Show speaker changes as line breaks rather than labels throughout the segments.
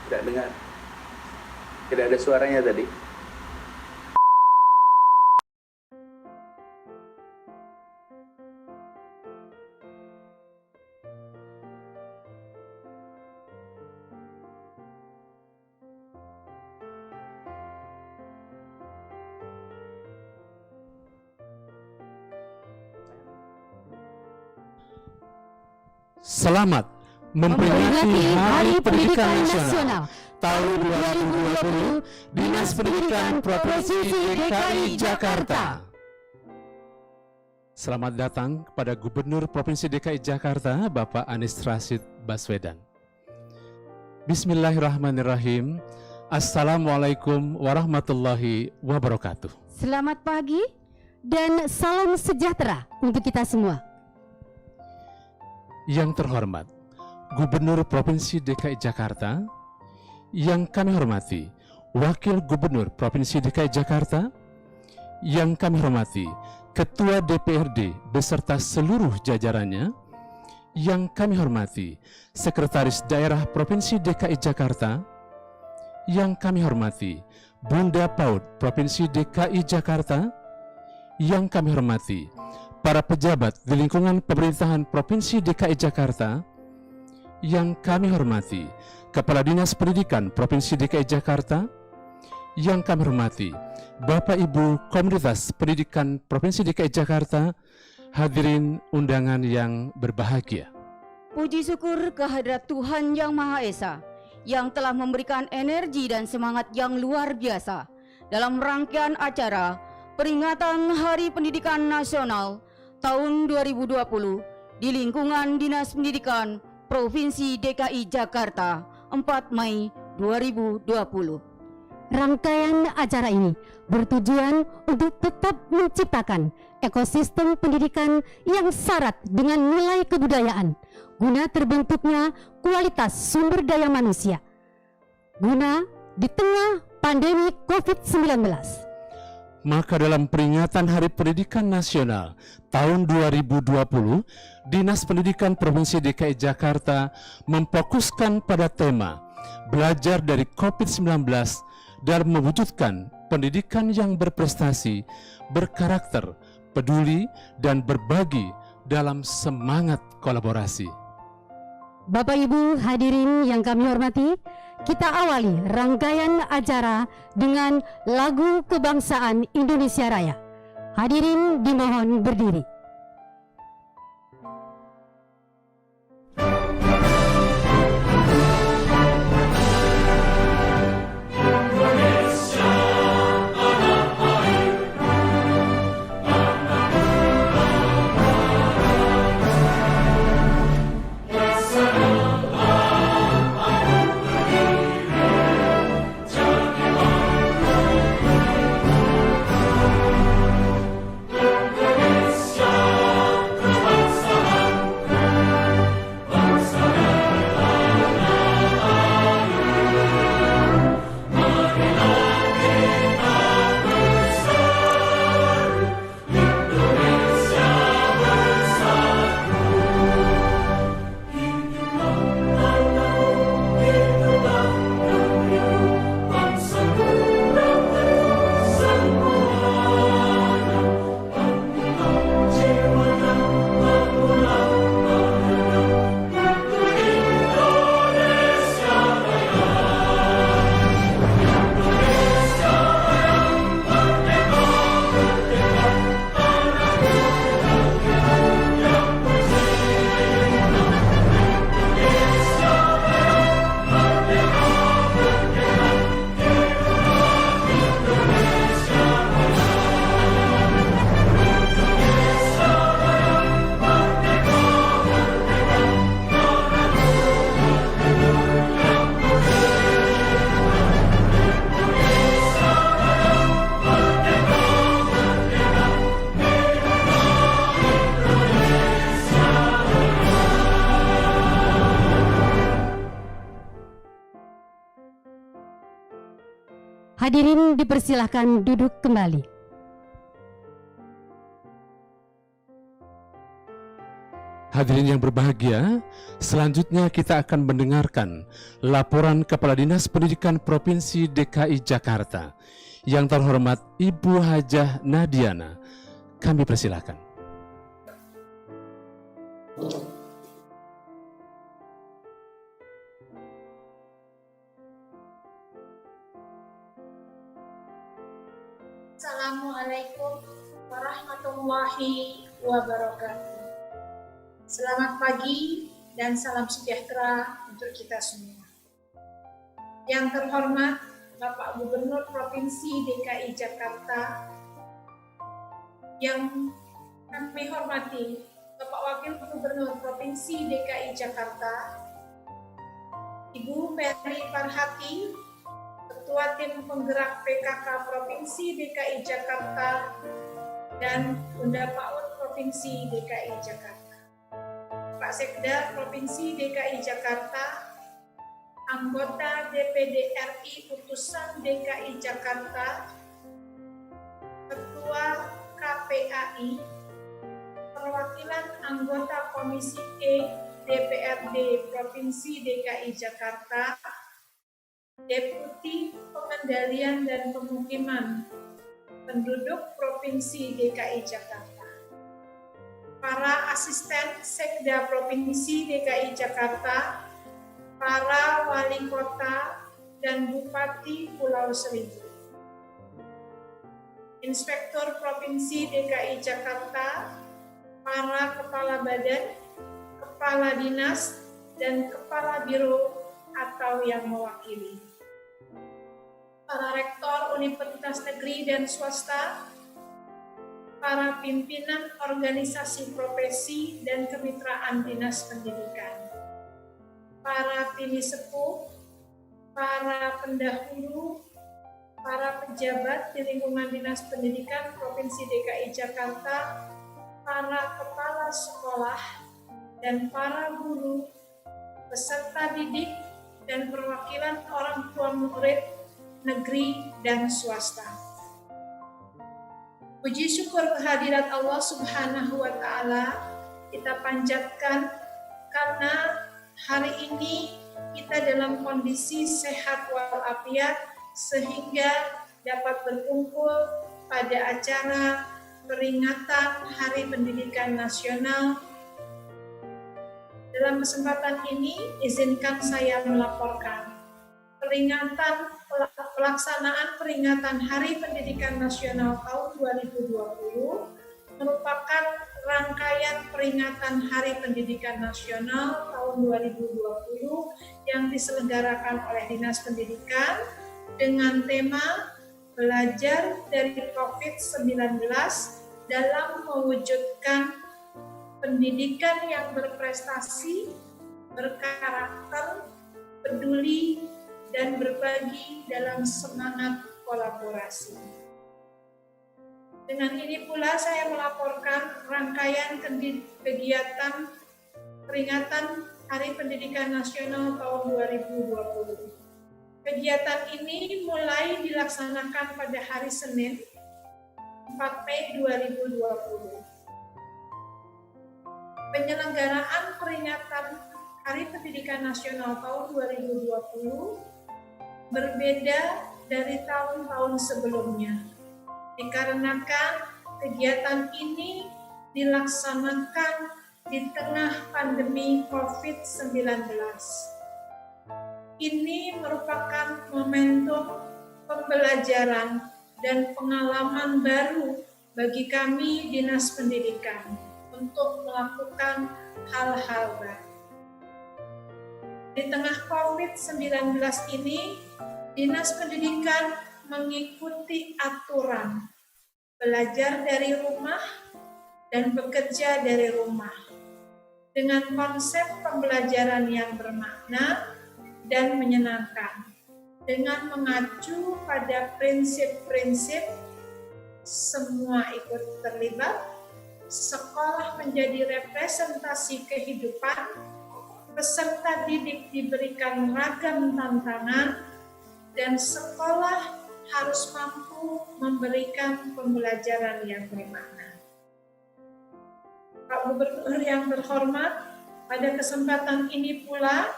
Tidak dengar. Tidak ada suaranya tadi.
Selamat memperingati Hari Pendidikan Nasional tahun 2020 Dinas Pendidikan Provinsi DKI Jakarta. Selamat datang kepada Gubernur Provinsi DKI Jakarta, Bapak Anies Rashid Baswedan. Bismillahirrahmanirrahim. Assalamualaikum warahmatullahi wabarakatuh.
Selamat pagi dan salam sejahtera untuk kita semua.
Yang terhormat Gubernur Provinsi DKI Jakarta, yang kami hormati Wakil Gubernur Provinsi DKI Jakarta, yang kami hormati Ketua DPRD beserta seluruh jajarannya, yang kami hormati Sekretaris Daerah Provinsi DKI Jakarta, yang kami hormati Bunda PAUD Provinsi DKI Jakarta, yang kami hormati para pejabat di lingkungan pemerintahan Provinsi DKI Jakarta, yang kami hormati Kepala Dinas Pendidikan Provinsi DKI Jakarta, yang kami hormati Bapak Ibu Komunitas Pendidikan Provinsi DKI Jakarta, hadirin undangan yang berbahagia.
Puji syukur kehadirat Tuhan Yang Maha Esa yang telah memberikan energi dan semangat yang luar biasa dalam rangkaian acara peringatan Hari Pendidikan Nasional tahun 2020 di lingkungan Dinas Pendidikan Provinsi DKI Jakarta 4 Mei 2020. Rangkaian acara ini bertujuan untuk tetap menciptakan ekosistem pendidikan yang syarat dengan nilai kebudayaan guna terbentuknya kualitas sumber daya manusia guna di tengah pandemi COVID-19.
Maka dalam peringatan Hari Pendidikan Nasional tahun 2020, Dinas Pendidikan Provinsi DKI Jakarta memfokuskan pada tema belajar dari COVID-19 dan mewujudkan pendidikan yang berprestasi, berkarakter, peduli, dan berbagi dalam semangat kolaborasi.
Bapak Ibu hadirin yang kami hormati, kita awali rangkaian acara dengan lagu kebangsaan Indonesia Raya. Hadirin dimohon berdiri. Hadirin dipersilahkan duduk kembali.
Hadirin yang berbahagia, selanjutnya kita akan mendengarkan laporan Kepala Dinas Pendidikan Provinsi DKI Jakarta. Yang terhormat Ibu Hajah Nadiana, kami persilakan.
Assalamualaikum warahmatullahi wabarakatuh. Selamat pagi dan salam sejahtera untuk kita semua. Yang terhormat Bapak Gubernur Provinsi DKI Jakarta, yang kami hormati Bapak Wakil Gubernur Provinsi DKI Jakarta, Ibu Ferry Farhati, Ketua Tim Penggerak PKK Provinsi DKI Jakarta, dan Bunda PAUD Provinsi DKI Jakarta. Pak Sekda Provinsi DKI Jakarta, anggota DPD RI Utusan DKI Jakarta, Ketua KPAI, perwakilan anggota Komisi E DPRD Provinsi DKI Jakarta, Deputi Pengendalian dan Pemukiman Penduduk Provinsi DKI Jakarta, para asisten Sekda Provinsi DKI Jakarta, para wali kota dan bupati Pulau Seribu, Inspektur Provinsi DKI Jakarta, para kepala badan, kepala dinas, dan kepala biro atau yang mewakili, para rektor universitas negeri dan swasta, para pimpinan organisasi profesi dan kemitraan dinas pendidikan, para tini sepuh, para pendahulu, para pejabat di lingkungan Dinas Pendidikan Provinsi DKI Jakarta, para kepala sekolah, dan para guru, peserta didik, dan perwakilan orang tua murid negeri dan swasta. Puji syukur kehadirat Allah Subhanahu wa Ta'ala kita panjatkan karena hari ini kita dalam kondisi sehat walafiat sehingga dapat berkumpul pada acara peringatan Hari Pendidikan Nasional. Dalam kesempatan ini izinkan saya melaporkan pelaksanaan peringatan Hari Pendidikan Nasional tahun 2020 merupakan rangkaian peringatan Hari Pendidikan Nasional tahun 2020 yang diselenggarakan oleh Dinas Pendidikan dengan tema Belajar dari COVID-19 dalam mewujudkan pendidikan yang berprestasi, berkarakter, peduli, dan berbagi dalam semangat kolaborasi. Dengan ini pula saya melaporkan rangkaian kegiatan peringatan Hari Pendidikan Nasional tahun 2020. Kegiatan ini mulai dilaksanakan pada hari Senin, 4 Mei 2020. Penyelenggaraan peringatan Hari Pendidikan Nasional tahun 2020 berbeda dari tahun-tahun sebelumnya, dikarenakan kegiatan ini dilaksanakan di tengah pandemi COVID-19. Ini merupakan momentum pembelajaran dan pengalaman baru bagi kami Dinas Pendidikan untuk melakukan hal-hal baru. Di tengah COVID-19 ini, Dinas Pendidikan mengikuti aturan belajar dari rumah dan bekerja dari rumah dengan konsep pembelajaran yang bermakna dan menyenangkan dengan mengacu pada prinsip-prinsip semua ikut terlibat, sekolah menjadi representasi kehidupan, peserta didik diberikan ragam tantangan, dan sekolah harus mampu memberikan pembelajaran yang bermakna. Pak Gubernur yang terhormat, pada kesempatan ini pula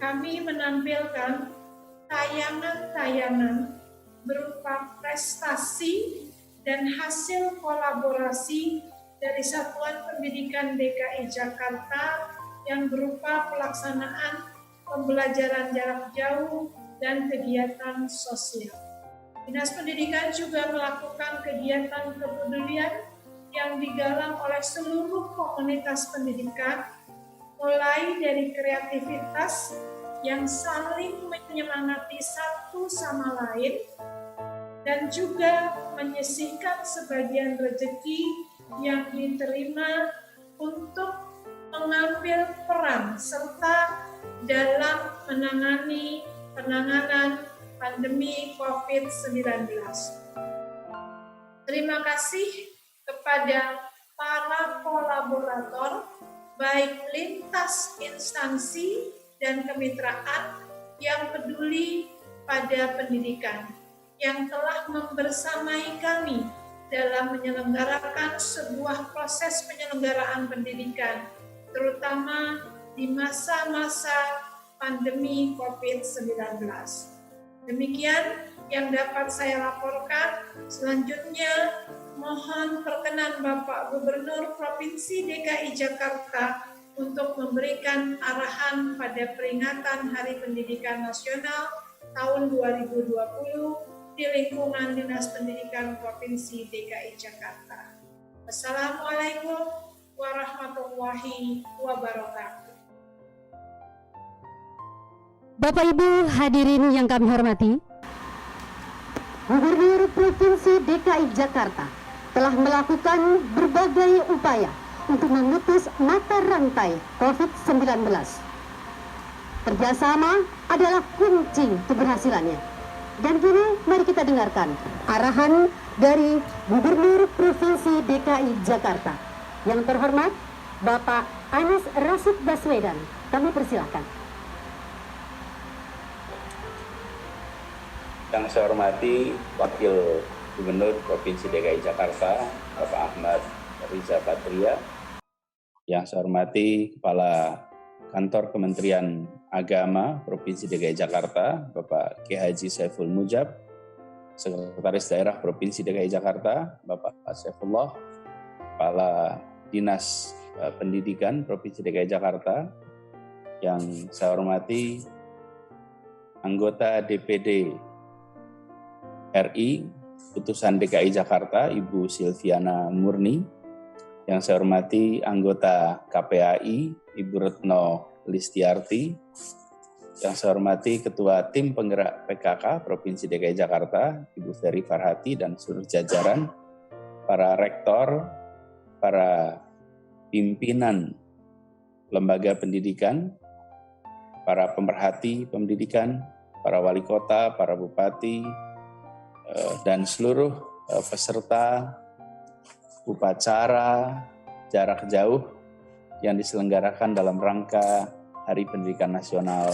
kami menampilkan tayangan-tayangan berupa prestasi dan hasil kolaborasi dari Satuan Pendidikan DKI Jakarta yang berupa pelaksanaan pembelajaran jarak jauh dan kegiatan sosial. Dinas Pendidikan juga melakukan kegiatan kepedulian yang digalang oleh seluruh komunitas pendidikan, mulai dari kreativitas yang saling menyemangati satu sama lain, dan juga menyisihkan sebagian rezeki yang diterima untuk mengambil peran serta dalam menangani penanganan pandemi COVID-19. Terima kasih kepada para kolaborator, baik lintas instansi dan kemitraan yang peduli pada pendidikan, yang telah membersamai kami dalam menyelenggarakan sebuah proses penyelenggaraan pendidikan, terutama di masa-masa pandemi COVID-19. Demikian yang dapat saya laporkan. Selanjutnya, mohon perkenan Bapak Gubernur Provinsi DKI Jakarta untuk memberikan arahan pada peringatan Hari Pendidikan Nasional tahun 2020 di lingkungan Dinas Pendidikan Provinsi DKI Jakarta. Wassalamualaikum warahmatullahi wabarakatuh.
Bapak Ibu hadirin yang kami hormati, Gubernur Provinsi DKI Jakarta telah melakukan berbagai upaya untuk memutus mata rantai COVID-19. Kerjasama adalah kunci keberhasilannya. Dan kini mari kita dengarkan arahan dari Gubernur Provinsi DKI Jakarta. Yang terhormat Bapak Anies Rashid Baswedan, kami persilahkan.
Yang saya hormati Wakil Gubernur Provinsi DKI Jakarta, Bapak Ahmad Riza Patria. Yang saya hormati Kepala Kantor Kementerian Agama Provinsi DKI Jakarta, Bapak Kiai Haji Saiful Mujab. Sekretaris Daerah Provinsi DKI Jakarta, Bapak Saifullah. Kepala Dinas Pendidikan Provinsi DKI Jakarta. Yang saya hormati anggota DPD RI Utusan DKI Jakarta, Ibu Silviana Murni. Yang saya hormati anggota KPAI, Ibu Retno Listiarti. Yang saya hormati Ketua Tim Penggerak PKK Provinsi DKI Jakarta, Ibu Ferry Farhati dan seluruh jajaran, para rektor, para pimpinan lembaga pendidikan, para pemerhati pendidikan, para wali kota, para bupati, dan seluruh peserta upacara jarak jauh yang diselenggarakan dalam rangka Hari Pendidikan Nasional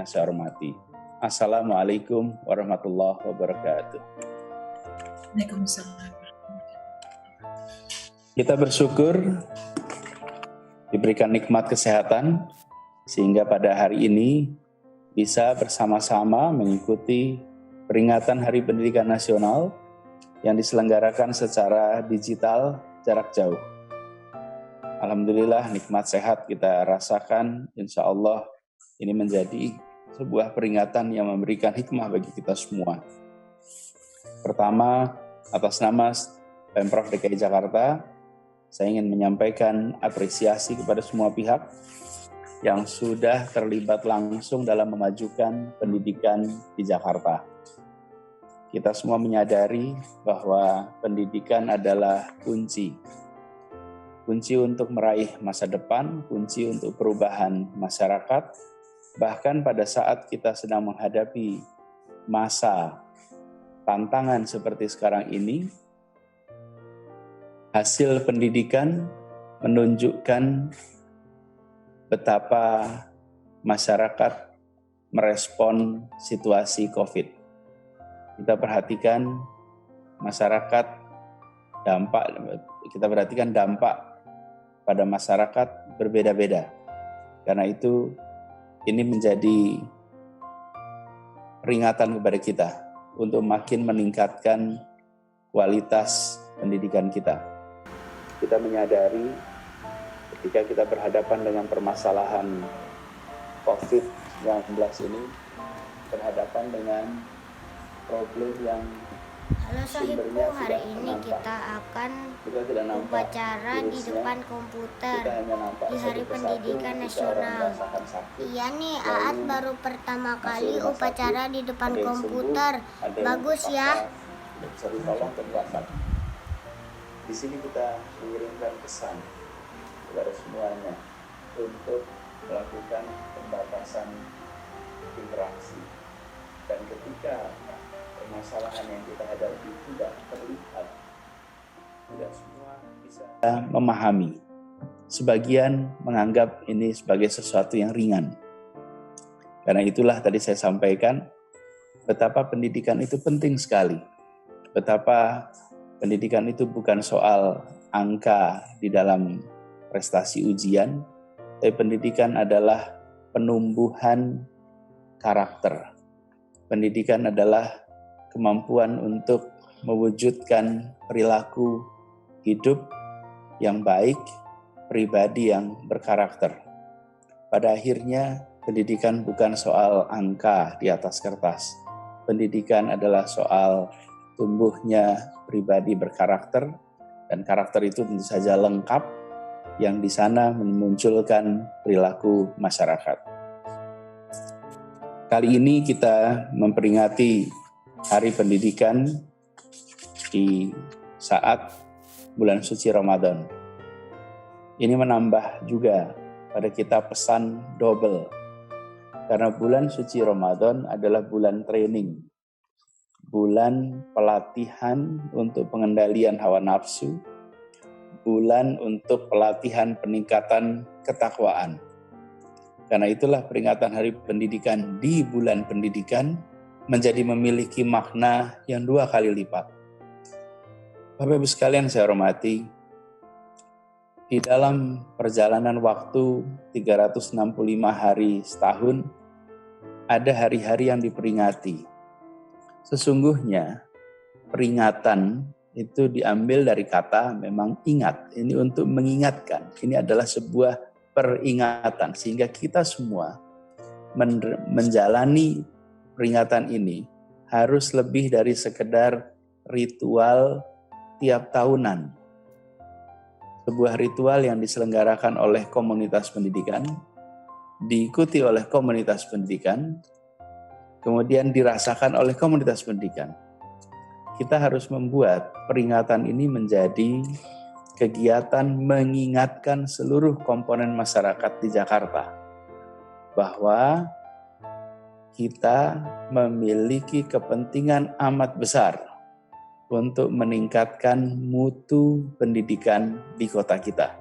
yang saya hormati. Assalamualaikum warahmatullahi wabarakatuh.
Waalaikumsalam.
Kita bersyukur diberikan nikmat kesehatan sehingga pada hari ini bisa bersama-sama mengikuti peringatan Hari Pendidikan Nasional yang diselenggarakan secara digital jarak jauh. Alhamdulillah nikmat sehat kita rasakan, insya Allah ini menjadi sebuah peringatan yang memberikan hikmah bagi kita semua. Pertama, atas nama Pemprov DKI Jakarta, saya ingin menyampaikan apresiasi kepada semua pihak yang sudah terlibat langsung dalam memajukan pendidikan di Jakarta. Kita semua menyadari bahwa pendidikan adalah kunci untuk meraih masa depan, kunci untuk perubahan masyarakat, bahkan pada saat kita sedang menghadapi masa tantangan seperti sekarang ini, hasil pendidikan menunjukkan betapa masyarakat merespon situasi COVID. Kita perhatikan dampak pada masyarakat berbeda-beda. Karena itu ini menjadi peringatan kepada kita untuk makin meningkatkan kualitas pendidikan kita. Kita menyadari ketika kita berhadapan dengan permasalahan COVID-19 ini, berhadapan dengan problem yang
Halo sahibku, hari ini kita akan upacara di depan komputer di Hari Pendidikan Nasional. Iya nih, Aat baru pertama kali upacara di depan komputer. Bagus ya.
Di sini kita mengirimkan pesan kepada semuanya untuk melakukan pembatasan interaksi. Dan ketika permasalahan yang kita hadapi tidak terlihat, tidak semua bisa memahami. Sebagian menganggap ini sebagai sesuatu yang ringan. Karena itulah tadi saya sampaikan betapa pendidikan itu penting sekali. Betapa pendidikan itu bukan soal angka di dalam prestasi ujian, tapi pendidikan adalah penumbuhan karakter. Pendidikan adalah kemampuan untuk mewujudkan perilaku hidup yang baik, pribadi yang berkarakter. Pada akhirnya, pendidikan bukan soal angka di atas kertas. Pendidikan adalah soal tumbuhnya pribadi berkarakter, dan karakter itu tentu saja lengkap, yang di sana memunculkan perilaku masyarakat. Kali ini kita memperingati Hari Pendidikan di saat bulan suci Ramadan. Ini menambah juga pada kita pesan double. Karena bulan suci Ramadan adalah bulan training. Bulan pelatihan untuk pengendalian hawa nafsu. Bulan untuk pelatihan peningkatan ketakwaan. Karena itulah peringatan Hari Pendidikan di bulan pendidikan menjadi memiliki makna yang 2 kali lipat. Bapak Ibu sekalian saya hormati, di dalam perjalanan waktu 365 hari setahun, ada hari-hari yang diperingati. Sesungguhnya peringatan itu diambil dari kata memang ingat. Ini untuk mengingatkan. Ini adalah sebuah peringatan sehingga kita semua menjalani peringatan ini harus lebih dari sekedar ritual tiap tahunan. Sebuah ritual yang diselenggarakan oleh komunitas pendidikan, diikuti oleh komunitas pendidikan, kemudian dirasakan oleh komunitas pendidikan. Kita harus membuat peringatan ini menjadi kegiatan mengingatkan seluruh komponen masyarakat di Jakarta bahwa kita memiliki kepentingan amat besar untuk meningkatkan mutu pendidikan di kota kita.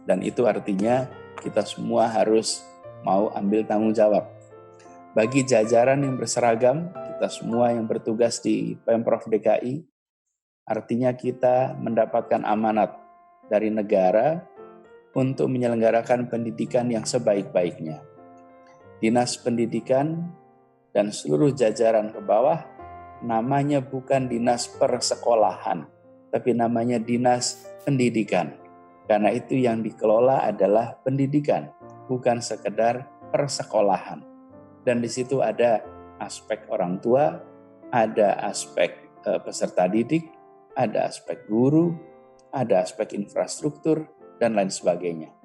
Dan itu artinya kita semua harus mau ambil tanggung jawab. Bagi jajaran yang berseragam, kita semua yang bertugas di Pemprov DKI, artinya kita mendapatkan amanat dari negara untuk menyelenggarakan pendidikan yang sebaik-baiknya. Dinas Pendidikan dan seluruh jajaran ke bawah namanya bukan dinas persekolahan, tapi namanya dinas pendidikan. Karena itu yang dikelola adalah pendidikan, bukan sekedar persekolahan. Dan di situ ada aspek orang tua, ada aspek peserta didik, ada aspek guru, ada aspek infrastruktur, dan lain sebagainya.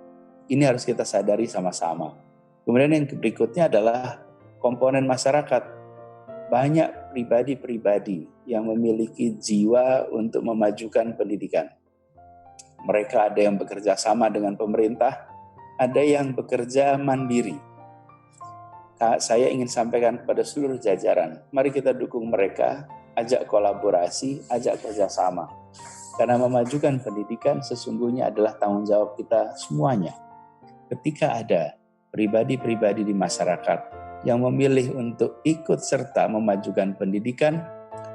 Ini harus kita sadari sama-sama. Kemudian yang berikutnya adalah komponen masyarakat. Banyak pribadi-pribadi yang memiliki jiwa untuk memajukan pendidikan. Mereka ada yang bekerja sama dengan pemerintah, ada yang bekerja mandiri. Saya ingin sampaikan kepada seluruh jajaran, mari kita dukung mereka, ajak kolaborasi, ajak kerjasama. Karena memajukan pendidikan sesungguhnya adalah tanggung jawab kita semuanya. Ketika ada pribadi-pribadi di masyarakat yang memilih untuk ikut serta memajukan pendidikan,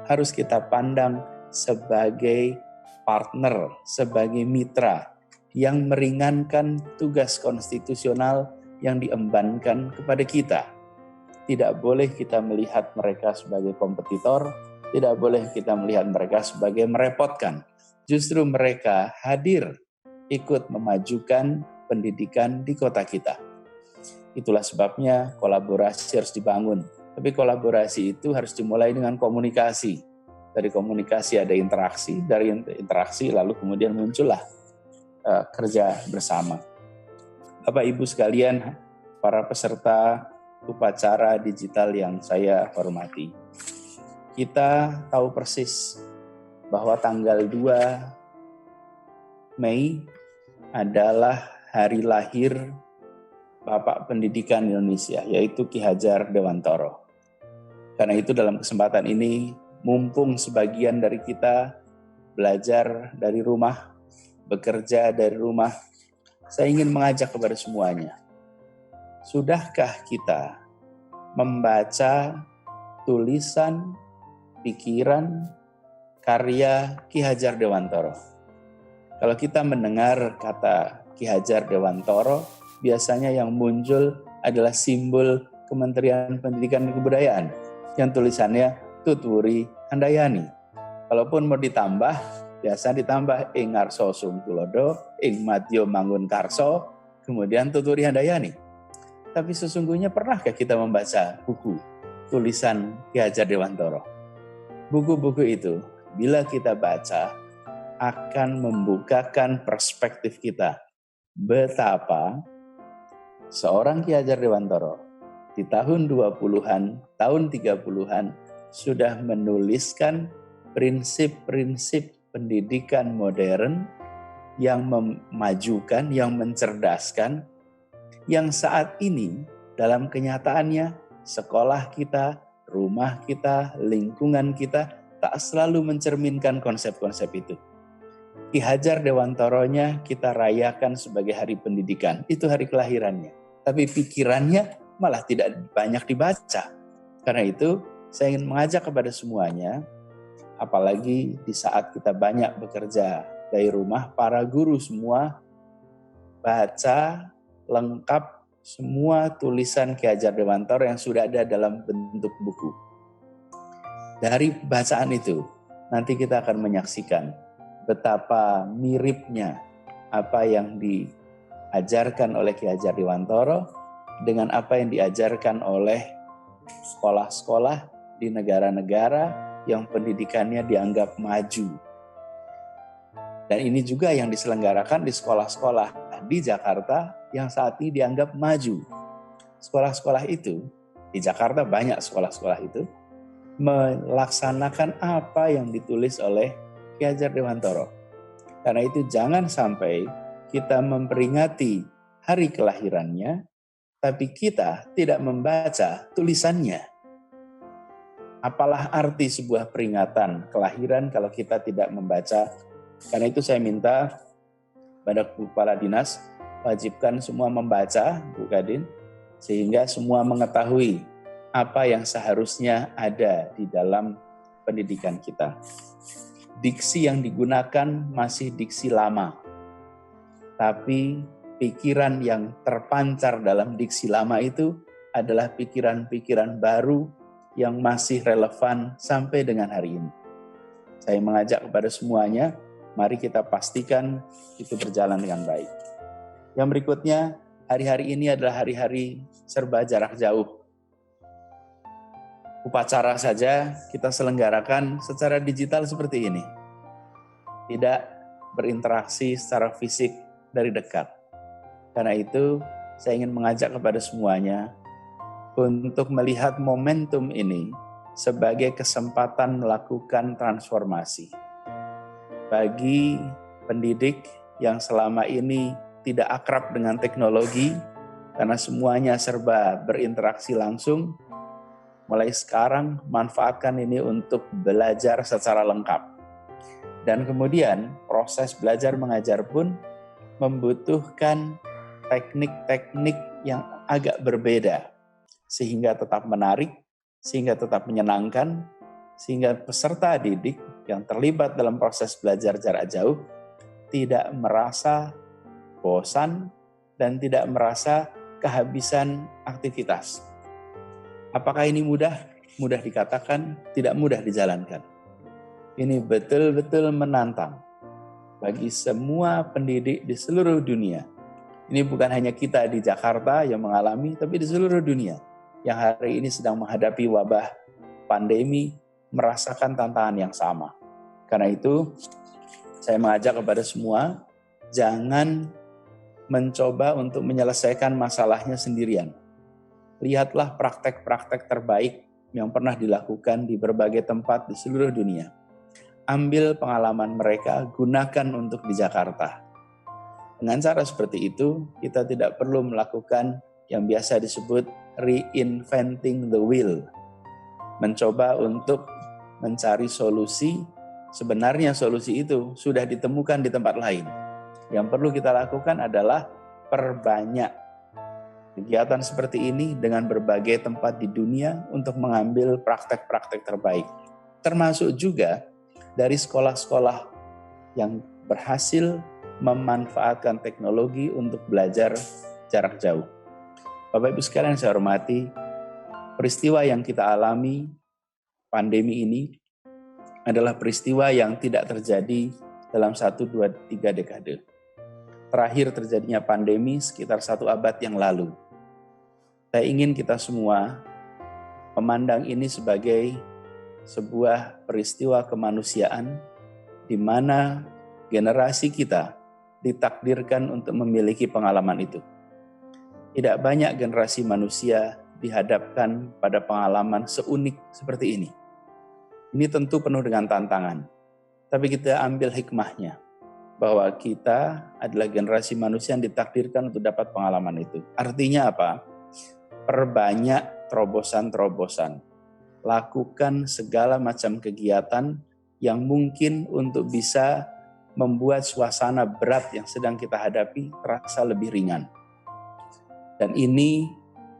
harus kita pandang sebagai partner, sebagai mitra yang meringankan tugas konstitusional yang diembankan kepada kita. Tidak boleh kita melihat mereka sebagai kompetitor, tidak boleh kita melihat mereka sebagai merepotkan. Justru mereka hadir ikut memajukan pendidikan di kota kita. Itulah sebabnya kolaborasi harus dibangun. Tapi kolaborasi itu harus dimulai dengan komunikasi. Dari komunikasi ada interaksi, dari interaksi lalu kemudian muncullah kerja bersama. Bapak Ibu sekalian, para peserta upacara digital yang saya hormati. Kita tahu persis bahwa tanggal 2 Mei adalah hari lahir Bapak Pendidikan Indonesia, yaitu Ki Hajar Dewantoro. Karena itu dalam kesempatan ini, mumpung sebagian dari kita belajar dari rumah, bekerja dari rumah, saya ingin mengajak kepada semuanya. Sudahkah kita membaca tulisan, pikiran, karya Ki Hajar Dewantoro? Kalau kita mendengar kata Ki Hajar Dewantoro, biasanya yang muncul adalah simbol Kementerian Pendidikan dan Kebudayaan yang tulisannya Tutwuri Handayani. Kalaupun mau ditambah, biasa ditambah ing ngarso sungtulodo, ing madya mangun karso, kemudian Tutwuri Handayani. Tapi sesungguhnya pernahkah kita membaca buku tulisan Ki Hajar Dewantoro? Buku-buku itu bila kita baca akan membukakan perspektif kita betapa seorang Ki Hajar Dewantoro di tahun 20-an, tahun 30-an sudah menuliskan prinsip-prinsip pendidikan modern yang memajukan, yang mencerdaskan, yang saat ini dalam kenyataannya sekolah kita, rumah kita, lingkungan kita tak selalu mencerminkan konsep-konsep itu. Ki Hajar Dewantoronya kita rayakan sebagai hari pendidikan, itu hari kelahirannya. Tapi pikirannya malah tidak banyak dibaca. Karena itu saya ingin mengajak kepada semuanya, apalagi di saat kita banyak bekerja dari rumah, para guru semua baca lengkap semua tulisan Ki Hajar Dewantoro yang sudah ada dalam bentuk buku. Dari bacaan itu, nanti kita akan menyaksikan betapa miripnya apa yang diajarkan oleh Ki Hajar Dewantoro dengan apa yang diajarkan oleh sekolah-sekolah di negara-negara yang pendidikannya dianggap maju. Dan ini juga yang diselenggarakan di sekolah-sekolah di Jakarta yang saat ini dianggap maju. Sekolah-sekolah itu, di Jakarta banyak sekolah-sekolah itu, melaksanakan apa yang ditulis oleh Ki Hajar Dewantoro. Karena itu jangan sampai kita memperingati hari kelahirannya, tapi kita tidak membaca tulisannya. Apalah arti sebuah peringatan kelahiran kalau kita tidak membaca? Karena itu saya minta pada kepala dinas, wajibkan semua membaca, Bu Kadin, sehingga semua mengetahui apa yang seharusnya ada di dalam pendidikan kita. Diksi yang digunakan masih diksi lama, tapi pikiran yang terpancar dalam diksi lama itu adalah pikiran-pikiran baru yang masih relevan sampai dengan hari ini. Saya mengajak kepada semuanya, mari kita pastikan itu berjalan dengan baik. Yang berikutnya, hari-hari ini adalah hari-hari serba jarak jauh. Upacara saja kita selenggarakan secara digital seperti ini. Tidak berinteraksi secara fisik dari dekat. Karena itu, saya ingin mengajak kepada semuanya untuk melihat momentum ini sebagai kesempatan melakukan transformasi. Bagi pendidik yang selama ini tidak akrab dengan teknologi, karena semuanya serba berinteraksi langsung, mulai sekarang manfaatkan ini untuk belajar secara lengkap. Dan kemudian proses belajar mengajar pun membutuhkan teknik-teknik yang agak berbeda, sehingga tetap menarik, sehingga tetap menyenangkan, sehingga peserta didik yang terlibat dalam proses belajar jarak jauh tidak merasa bosan, dan tidak merasa kehabisan aktivitas. Apakah ini mudah? Mudah dikatakan, tidak mudah dijalankan. Ini betul-betul menantang bagi semua pendidik di seluruh dunia. Ini bukan hanya kita di Jakarta yang mengalami, tapi di seluruh dunia yang hari ini sedang menghadapi wabah pandemi, merasakan tantangan yang sama. Karena itu, saya mengajak kepada semua, jangan mencoba untuk menyelesaikan masalahnya sendirian. Lihatlah praktek-praktek terbaik yang pernah dilakukan di berbagai tempat di seluruh dunia. Ambil pengalaman mereka, gunakan untuk di Jakarta. Dengan cara seperti itu, kita tidak perlu melakukan yang biasa disebut reinventing the wheel. Mencoba untuk mencari solusi, sebenarnya solusi itu sudah ditemukan di tempat lain. Yang perlu kita lakukan adalah perbanyak kegiatan seperti ini dengan berbagai tempat di dunia untuk mengambil praktek-praktek terbaik. Termasuk juga dari sekolah-sekolah yang berhasil memanfaatkan teknologi untuk belajar jarak jauh. Bapak Ibu sekalian saya hormati, peristiwa yang kita alami, pandemi ini, adalah peristiwa yang tidak terjadi dalam 1, 2, 3 dekade. Terakhir terjadinya pandemi sekitar 1 abad yang lalu. Saya ingin kita semua memandang ini sebagai sebuah peristiwa kemanusiaan di mana generasi kita ditakdirkan untuk memiliki pengalaman itu. Tidak banyak generasi manusia dihadapkan pada pengalaman seunik seperti ini. Ini tentu penuh dengan tantangan, tapi kita ambil hikmahnya, bahwa kita adalah generasi manusia yang ditakdirkan untuk dapat pengalaman itu. Artinya apa? Perbanyak terobosan-terobosan. Lakukan segala macam kegiatan yang mungkin untuk bisa membuat suasana berat yang sedang kita hadapi terasa lebih ringan. Dan ini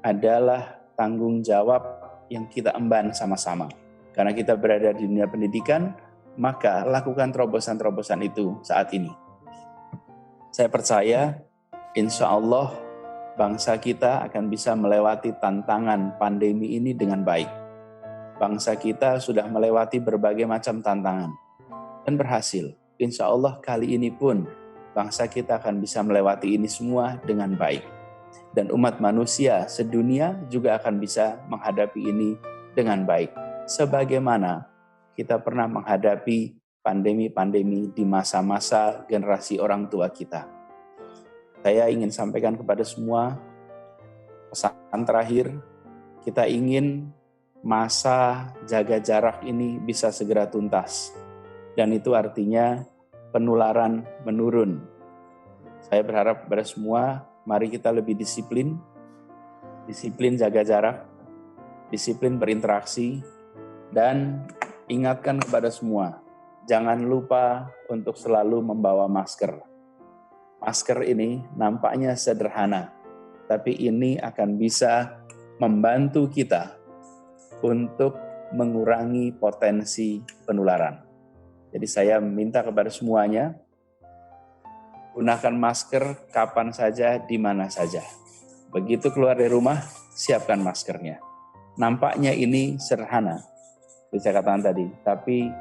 adalah tanggung jawab yang kita emban sama-sama. Karena kita berada di dunia pendidikan, maka lakukan terobosan-terobosan itu saat ini. Saya percaya, insya Allah bangsa kita akan bisa melewati tantangan pandemi ini dengan baik. Bangsa kita sudah melewati berbagai macam tantangan dan berhasil. Insya Allah kali ini pun bangsa kita akan bisa melewati ini semua dengan baik. Dan umat manusia sedunia juga akan bisa menghadapi ini dengan baik. Sebagaimana kita pernah menghadapi pandemi-pandemi di masa-masa generasi orang tua kita. Saya ingin sampaikan kepada semua pesan terakhir, kita ingin masa jaga jarak ini bisa segera tuntas. Dan itu artinya penularan menurun. Saya berharap kepada semua, mari kita lebih disiplin jaga jarak, disiplin berinteraksi, dan ingatkan kepada semua, jangan lupa untuk selalu membawa masker. Masker ini nampaknya sederhana, tapi ini akan bisa membantu kita untuk mengurangi potensi penularan. Jadi saya minta kepada semuanya, gunakan masker kapan saja, di mana saja. Begitu keluar dari rumah, siapkan maskernya. Nampaknya ini sederhana, seperti saya katakan tadi, tapi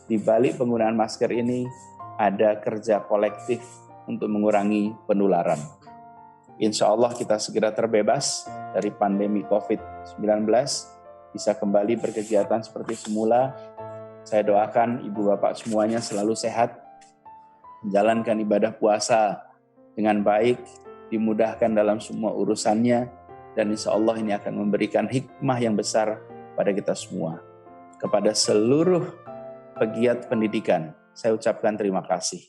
di balik penggunaan masker ini ada kerja kolektif untuk mengurangi penularan. Insya Allah kita segera terbebas dari pandemi COVID-19, bisa kembali berkegiatan seperti semula. Saya doakan ibu bapak semuanya selalu sehat, menjalankan ibadah puasa dengan baik, dimudahkan dalam semua urusannya, dan insya Allah ini akan memberikan hikmah yang besar pada kita semua. Kepada seluruh pegiat pendidikan, saya ucapkan terima kasih.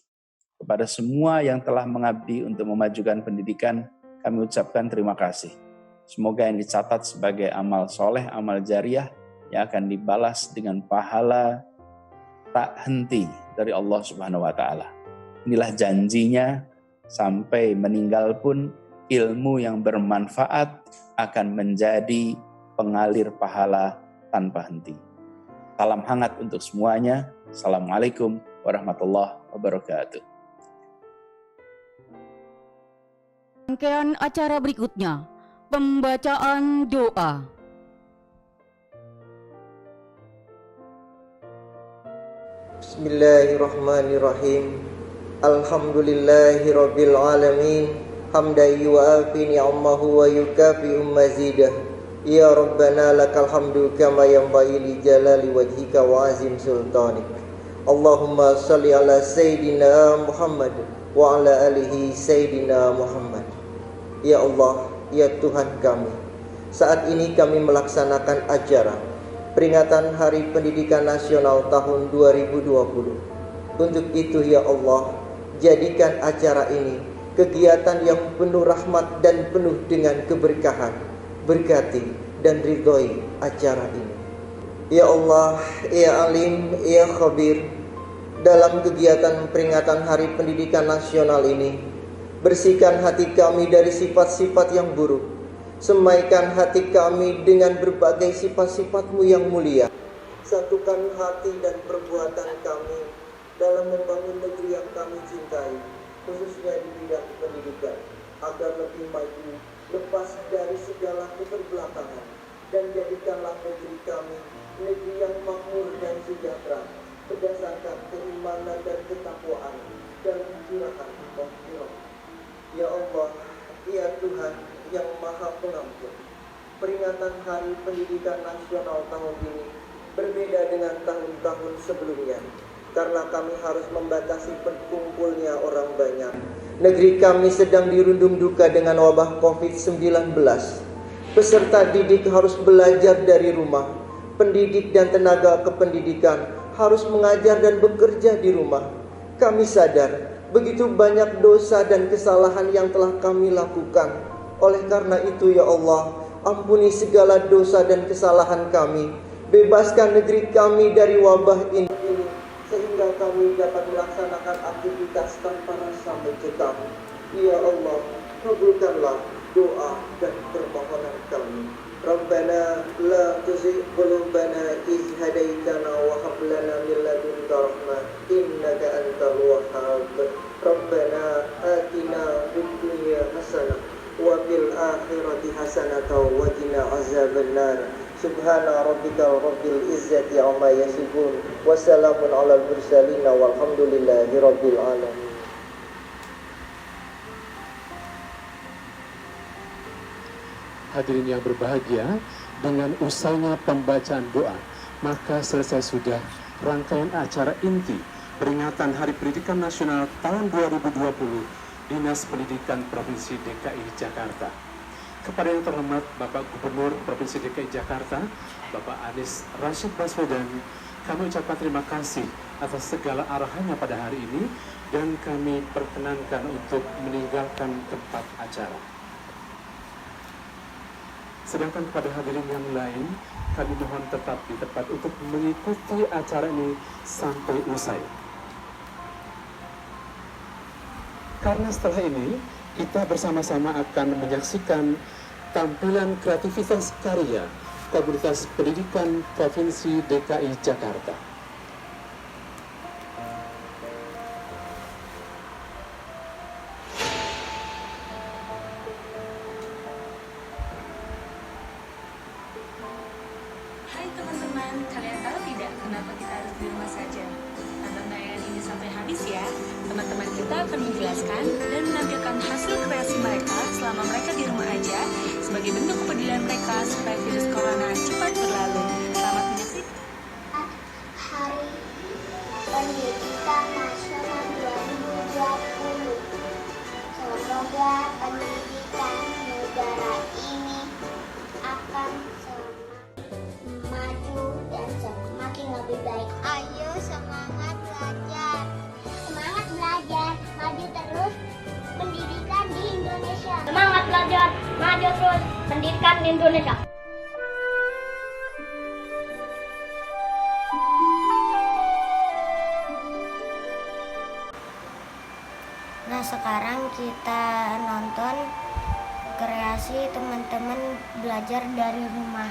Kepada semua yang telah mengabdi untuk memajukan pendidikan, kami ucapkan terima kasih. Semoga yang dicatat sebagai amal soleh, amal jariah, yang akan dibalas dengan pahala tak henti dari Allah Subhanahu wa Ta'ala. Inilah janjinya, sampai meninggal pun ilmu yang bermanfaat akan menjadi pengalir pahala tanpa henti. Salam hangat untuk semuanya. Assalamualaikum warahmatullahi wabarakatuh.
rangkaian acara berikutnya, pembacaan doa.
Bismillahirrahmanirrahim. Alhamdulillahirabbil alamin. Hamdan yu'afi ni'amahu wa yukafi'u mazidah. Ya Rabbana lakal hamdu kama yanbaghi li jalali wajhika wa azim sultanik. Allahumma salli ala Sayyidina Muhammad wa ala alihi Sayyidina Muhammad. Ya Allah, ya Tuhan kami, saat ini kami melaksanakan acara peringatan Hari Pendidikan Nasional tahun 2020. Untuk itu ya Allah, jadikan acara ini kegiatan yang penuh rahmat dan penuh dengan keberkahan. Berkati dan ridhoi acara ini. Ya Allah, ya Alim, ya Khabir, dalam kegiatan peringatan Hari Pendidikan Nasional ini, bersihkan hati kami dari sifat-sifat yang buruk. Semaikan hati kami dengan berbagai sifat-sifat-Mu yang mulia. Satukan hati dan perbuatan kami dalam membangun negeri yang kami cintai, khususnya di bidang pendidikan, agar lebih maju, lepas dari segala keterbelakangan, dan jadikanlah negeri kami negeri yang makmur dan sejahtera, berdasarkan keimanan dan ketakwaan dan curahan rahmat. Ya Allah, ya Tuhan yang Maha Pengampun, peringatan Hari Pendidikan Nasional tahun ini berbeda dengan tahun-tahun sebelumnya, karena kami harus membatasi berkumpulnya orang banyak. Negeri kami sedang dirundung duka dengan wabah COVID-19. Peserta didik harus belajar dari rumah. Pendidik dan tenaga kependidikan harus mengajar dan bekerja di rumah. Kami sadar begitu banyak dosa dan kesalahan yang telah kami lakukan. Oleh karena itu ya Allah, ampuni segala dosa dan kesalahan kami. Bebaskan negeri kami dari wabah ini, sehingga kami dapat melaksanakan aktivitas tanpa rasa mencekam. Ya Allah, kabulkanlah doa dan permohonan kami. Rabbana la tuzigh qulubana idh hadaitana wa hab lana min ladunka rahmah innaka antal wahhab. Rabbana atina fid dunya hasanah wa fil akhirati hasanah wa qina azabannar. Subhana rabbika rabbil izzati amma yasifun wa salamun alal mursalin walhamdulillahi rabbil alamin.
Hadirin yang berbahagia, dengan usainya pembacaan doa, maka selesai sudah rangkaian acara inti peringatan Hari Pendidikan Nasional tahun 2020 Dinas Pendidikan Provinsi DKI Jakarta. Kepada yang terhormat Bapak Gubernur Provinsi DKI Jakarta, Bapak Anies Rashid Baswedan, kami ucapkan terima kasih atas segala arahannya pada hari ini, dan kami perkenankan untuk meninggalkan tempat acara. Sedangkan kepada hadirin yang lain, kami mohon tetap di tempat untuk mengikuti acara ini sampai usai. Karena setelah ini, kita bersama-sama akan menyaksikan tampilan kreativitas karya Komunitas Pendidikan Provinsi DKI Jakarta.
Hai teman-teman, kalian tahu tidak kenapa kita harus di rumah saja? Tonton tayangan ini sampai habis ya. Teman-teman kita akan menjelaskan dan menampilkan hasil kreasi mereka selama mereka di rumah aja sebagai bentuk kepedulian mereka supaya virus corona cepat berlalu. Selamat menyaksikan.
Hari Pendidikan Nasional 2020. Semoga pendidikan negara ini akan maju dan semakin lebih baik. Ayo semangat belajar. Semangat belajar, maju terus pendidikan di Indonesia. Semangat belajar, maju terus pendidikan di Indonesia. Nah, sekarang kita nonton kreasi teman-teman belajar dari rumah.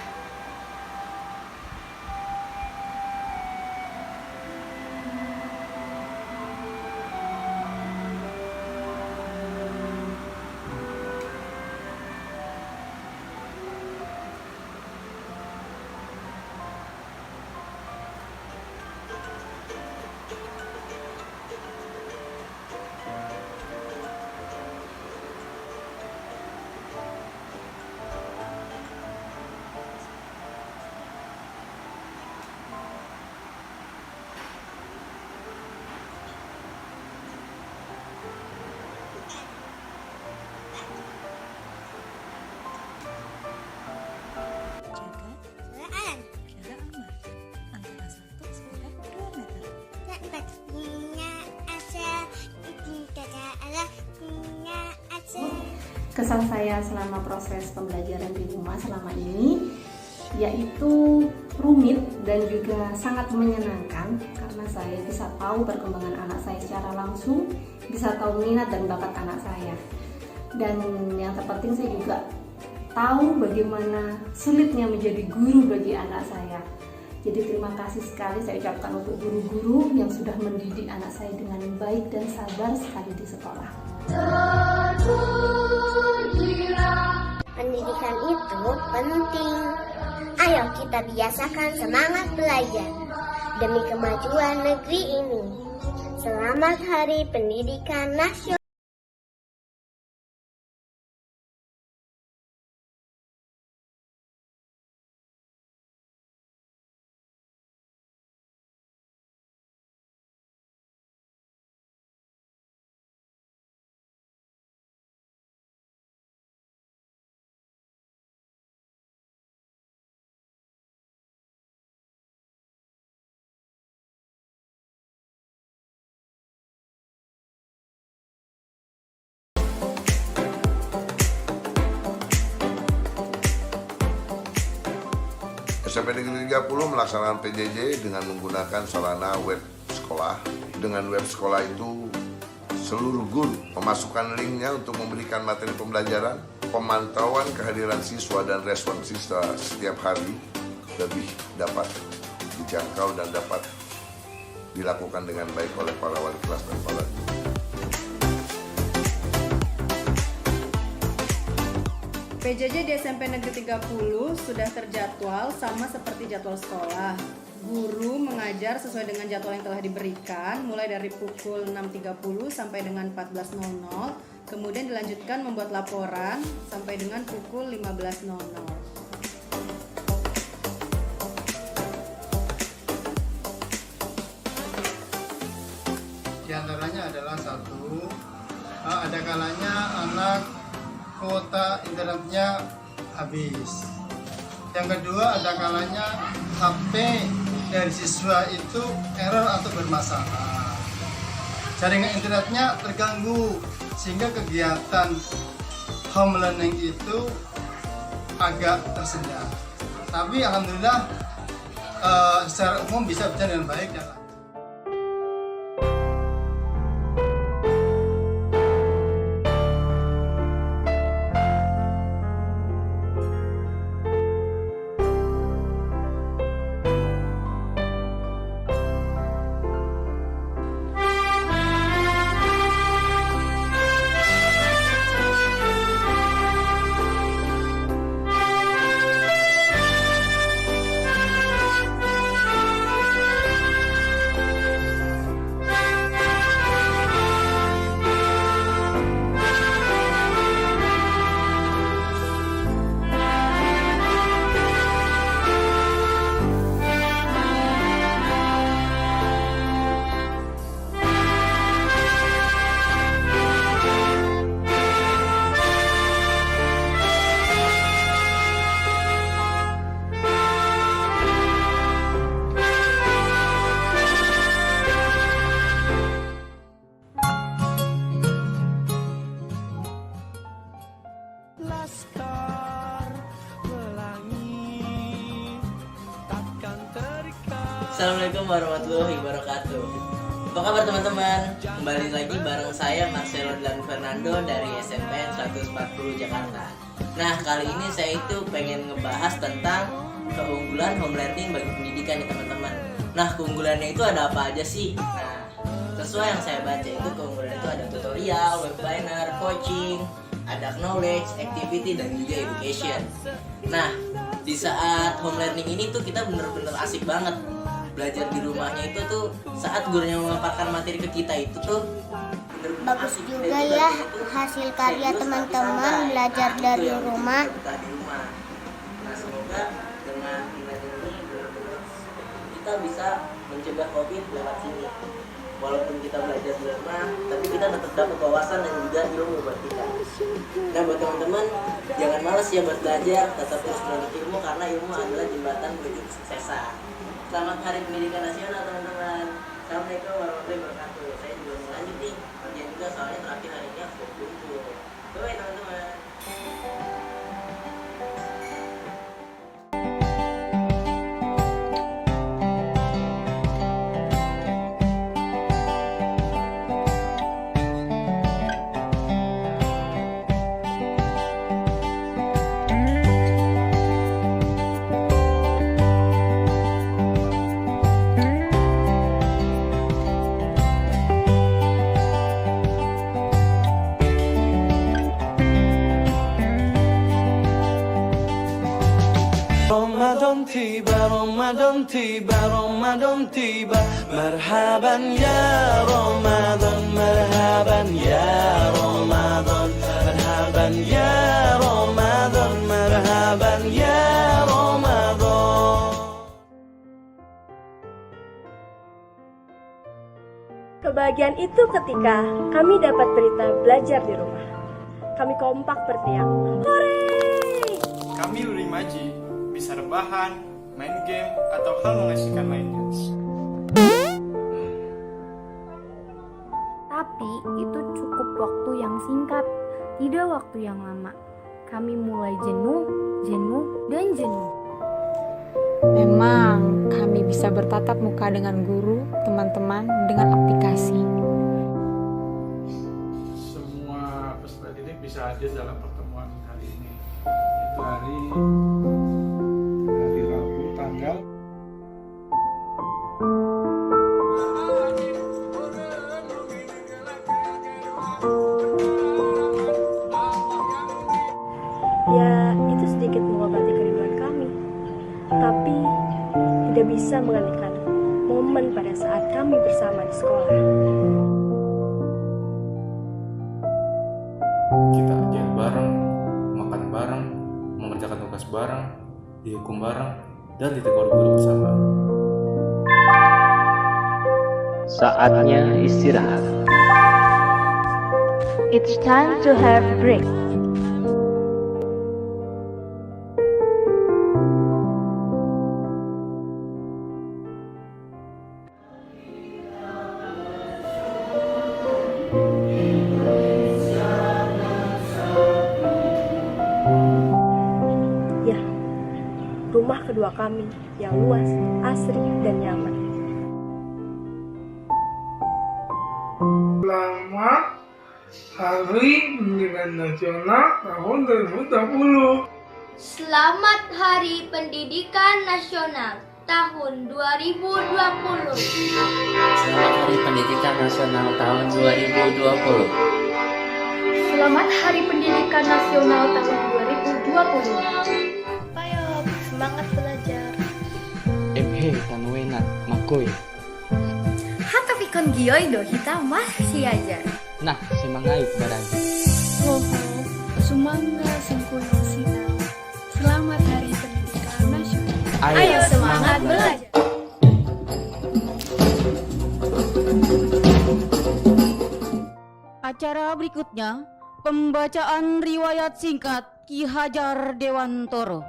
kesan saya selama proses pembelajaran di rumah selama ini yaitu rumit dan juga sangat menyenangkan karena saya bisa tahu perkembangan anak saya secara langsung, bisa tahu minat dan bakat anak saya. Dan yang terpenting saya juga tahu bagaimana sulitnya menjadi guru bagi anak saya. Jadi terima kasih sekali saya ucapkan untuk guru-guru yang sudah mendidik anak saya dengan baik dan sabar sekali di sekolah.
Pendidikan itu penting. Ayo kita biasakan semangat belajar demi kemajuan negeri ini. Selamat Hari Pendidikan Nasional.
SMP Negeri 30 melaksanakan PJJ dengan menggunakan sarana web sekolah. Dengan web sekolah itu, seluruh guru memasukkan linknya untuk memberikan materi pembelajaran, pemantauan kehadiran siswa dan respon siswa setiap hari lebih dapat dijangkau dan dapat dilakukan dengan baik oleh para wali kelas dan para guru.
PJJ di SMP Negeri 30 sudah terjadwal sama seperti jadwal sekolah. Guru mengajar sesuai dengan jadwal yang telah diberikan, mulai dari pukul 6.30 sampai dengan 14.00, kemudian dilanjutkan membuat laporan sampai dengan pukul 15.00.
Di antaranya adalah satu, ada kalanya anak kuota internetnya habis. Yang kedua, ada kalanya HP dari siswa itu error atau bermasalah. Jaringan internetnya terganggu sehingga kegiatan home learning itu agak tersendat. Tapi alhamdulillah secara umum bisa berjalan dengan baik dan lancar.
Assalamualaikum warahmatullahi wabarakatuh. Apa kabar teman-teman? Kembali lagi bareng saya Marcelo dan Fernando dari SMP 140 Jakarta. Nah, kali ini saya itu pengen ngebahas tentang keunggulan home learning bagi pendidikan nih teman-teman. Nah, keunggulannya itu ada apa aja sih? Nah, sesuai yang saya baca itu keunggulan itu ada tutorial, web planner, coaching, ada knowledge, activity, dan juga education. Nah, di saat home learning ini tuh kita bener-bener asik banget. Belajar di rumahnya itu tuh saat gurunya memaparkan materi ke kita itu tuh
bagus juga ya hasil karya teman-teman belajar dari rumah.
Nah, semoga dengan belajar ini benar-benar kita bisa mencegah COVID lewat sini. Walaupun kita belajar di rumah, tapi kita tetap dapat wawasan dan juga ilmu buat kita. Nah, buat teman-teman, jangan malas ya buat belajar, tetap terus menuntut ilmu karena ilmu adalah jembatan menuju kesuksesan. Selamat Hari Pendidikan Nasional teman-teman. Assalamualaikum warahmatullahi wabarakatuh. Saya juga mau lanjut nih, kerjaan juga soalnya terakhir hari ini aku kumpul. Bye teman-teman.
Ramadan tiba, Ramadan tiba, Ramadan tiba. Marhaban ya Ramadan, marhaban ya Ramadan, marhaban ya Ramadan, marhaban ya Ramadan.
Kebahagiaan itu ketika kami dapat berita belajar di rumah. Kami kompak berteriak, hore!
Kami lebih maju, bisa rebahan, main game, atau hal mengasihkan lainnya.
Tapi itu cukup waktu yang singkat, tidak waktu yang lama. Kami mulai jenuh, dan jenuh.
Memang kami bisa bertatap muka dengan guru, teman-teman dengan aplikasi.
Semua peserta didik bisa hadir dalam pertemuan hari ini. Itu hari Rabu tanggal
Ya, itu sedikit mengobati kerinduan kami. Tapi tidak bisa menggantikan momen pada saat kami bersama di sekolah.
Kita ujian bareng, makan bareng, mengerjakan tugas bareng, dihukum bareng, dan ditegur guru bersama.
Saatnya istirahat.
It's time to have break.
Ya, rumah kedua kami yang luas, asri, dan nyaman.
Selamat Hari Pendidikan Nasional tahun 2020.
Selamat Hari Pendidikan Nasional tahun 2020.
Selamat Hari Pendidikan Nasional tahun 2020.
Selamat Hari Pendidikan Nasional tahun 2020.
Ayo, semangat belajar.
Emhe Tanwena Makoy.
Hatafikon Gioy do kita masih aja.
Nah, semangat barang.
Semangat singkuyo sinau. Selamat Hari Pendidikan Nasional.
Ayo semangat belajar.
Acara berikutnya, pembacaan riwayat singkat Ki Hajar Dewantoro.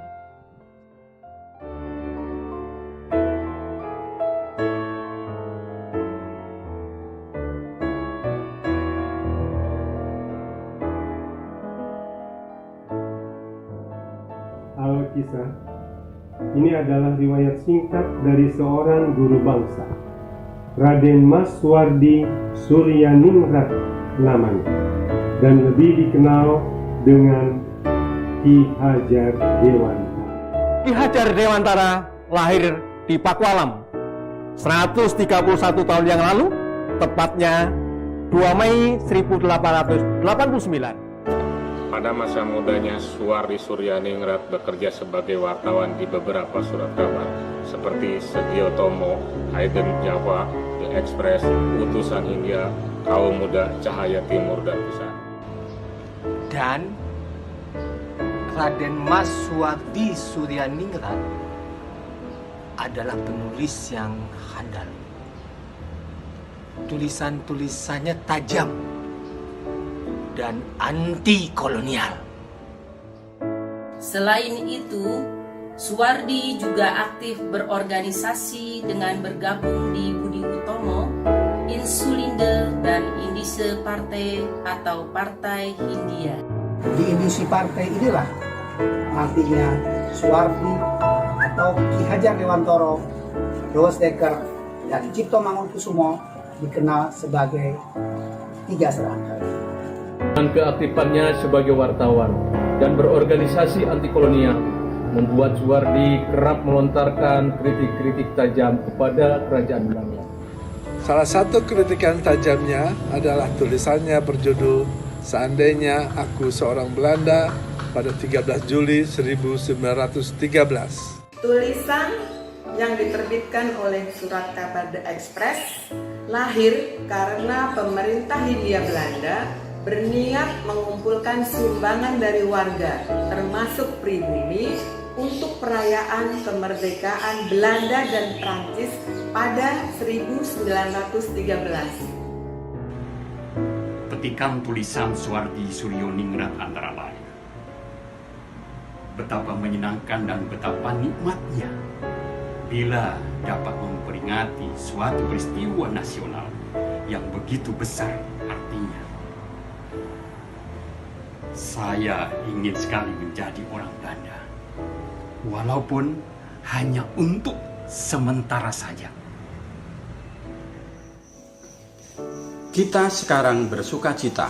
Al-Kisah. Ini adalah riwayat singkat dari seorang guru bangsa, Raden Maswardi Suryaningrat namanya, dan lebih dikenal dengan Ki Hajar Dewantara.
Ki Hajar Dewantara lahir di Pakualam 131 tahun yang lalu, tepatnya 2 Mei 1889.
Pada masa mudanya, Suwardi Suryaningrat bekerja sebagai wartawan di beberapa surat kabar seperti Setiotomo, Hayden Java, The Express, Utusan India, Kaum Muda, Cahaya Timur, dan Pusat.
Dan Raden Maswardi Suryaningrat adalah penulis yang handal. Tulisan-tulisannya tajam dan anti kolonial.
Selain itu, Suwardi juga aktif berorganisasi dengan bergabung di Budi Utomo, Insulinde, dan Indise Partai atau Partai Hindia.
Di Indisi Partai inilah artinya Suwardi atau Ki Hajar Dewantoro, Dewasdeker, dan Cipto Mangunkusumo dikenal sebagai tiga serangkai.
Dengan keaktifannya sebagai wartawan dan berorganisasi anti kolonial, membuat Suwardi kerap melontarkan kritik-kritik tajam kepada kerajaan Belanda.
Salah satu kritikan tajamnya adalah tulisannya berjudul "Seandainya Aku Seorang Belanda, pada 13 Juli 1913.
Tulisan yang diterbitkan oleh Surat Kabar The Express lahir karena pemerintah Hindia Belanda berniat mengumpulkan sumbangan dari warga, termasuk pribumi, untuk perayaan kemerdekaan Belanda dan Prancis pada 1913.
Petikan tulisan Suwardi Suryaningrat antara lain. Betapa menyenangkan dan betapa nikmatnya bila dapat memperingati suatu peristiwa nasional yang begitu besar artinya. Saya ingin sekali menjadi orang Belanda, walaupun hanya untuk sementara saja.
Kita sekarang bersuka cita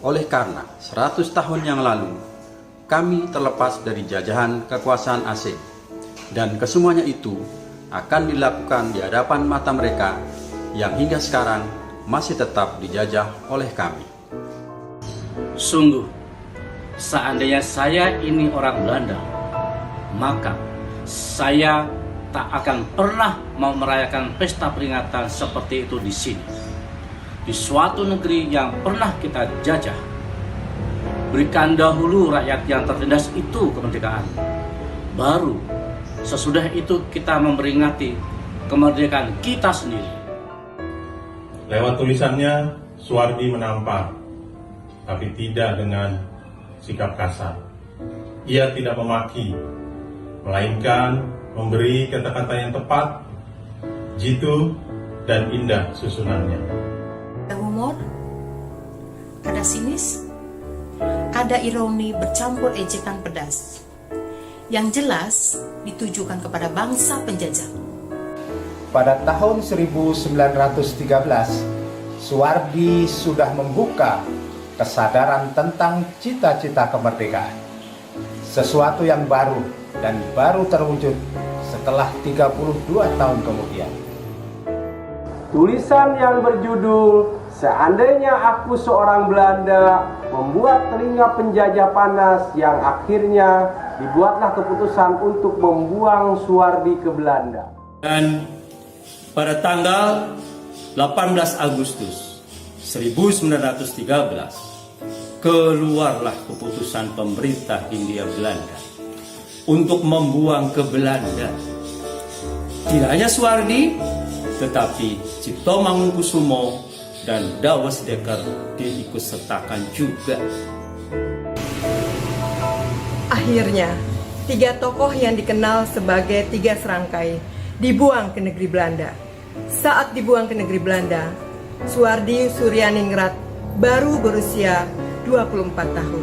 oleh karena 100 tahun yang lalu kami terlepas dari jajahan kekuasaan asing, dan kesemuanya itu akan dilakukan di hadapan mata mereka yang hingga sekarang masih tetap dijajah oleh kami.
Sungguh, seandainya saya ini orang Belanda, maka saya tak akan pernah mau merayakan pesta peringatan seperti itu di sini. Di suatu negeri yang pernah kita jajah, berikan dahulu rakyat yang tertindas itu kemerdekaan. Baru sesudah itu kita memperingati kemerdekaan kita sendiri.
Lewat tulisannya, Suwardi menampar, tapi tidak dengan sikap kasar. Ia tidak memaki, melainkan memberi kata-kata yang tepat, jitu, dan indah susunannya.
Ada humor, ada sinis, ada ironi bercampur ejekan pedas. Yang jelas ditujukan kepada bangsa penjajah.
Pada tahun 1913, Suwardi sudah membuka kesadaran tentang cita-cita kemerdekaan. Sesuatu yang baru dan baru terwujud setelah 32 tahun kemudian.
Tulisan yang berjudul "Seandainya Aku Seorang Belanda" membuat telinga penjajah panas, yang akhirnya dibuatlah keputusan untuk membuang Suwardi ke Belanda.
Dan pada tanggal 18 Agustus 1913 keluarlah keputusan pemerintah Hindia Belanda untuk membuang ke Belanda tidak hanya Suwardi, tetapi Cipto Mangunkusumo dan Dawes Dekker diikutsertakan juga.
Akhirnya, 3 tokoh yang dikenal sebagai 3 serangkai dibuang ke negeri Belanda. Saat dibuang ke negeri Belanda, Suwardi Suryaningrat baru berusia 24 tahun.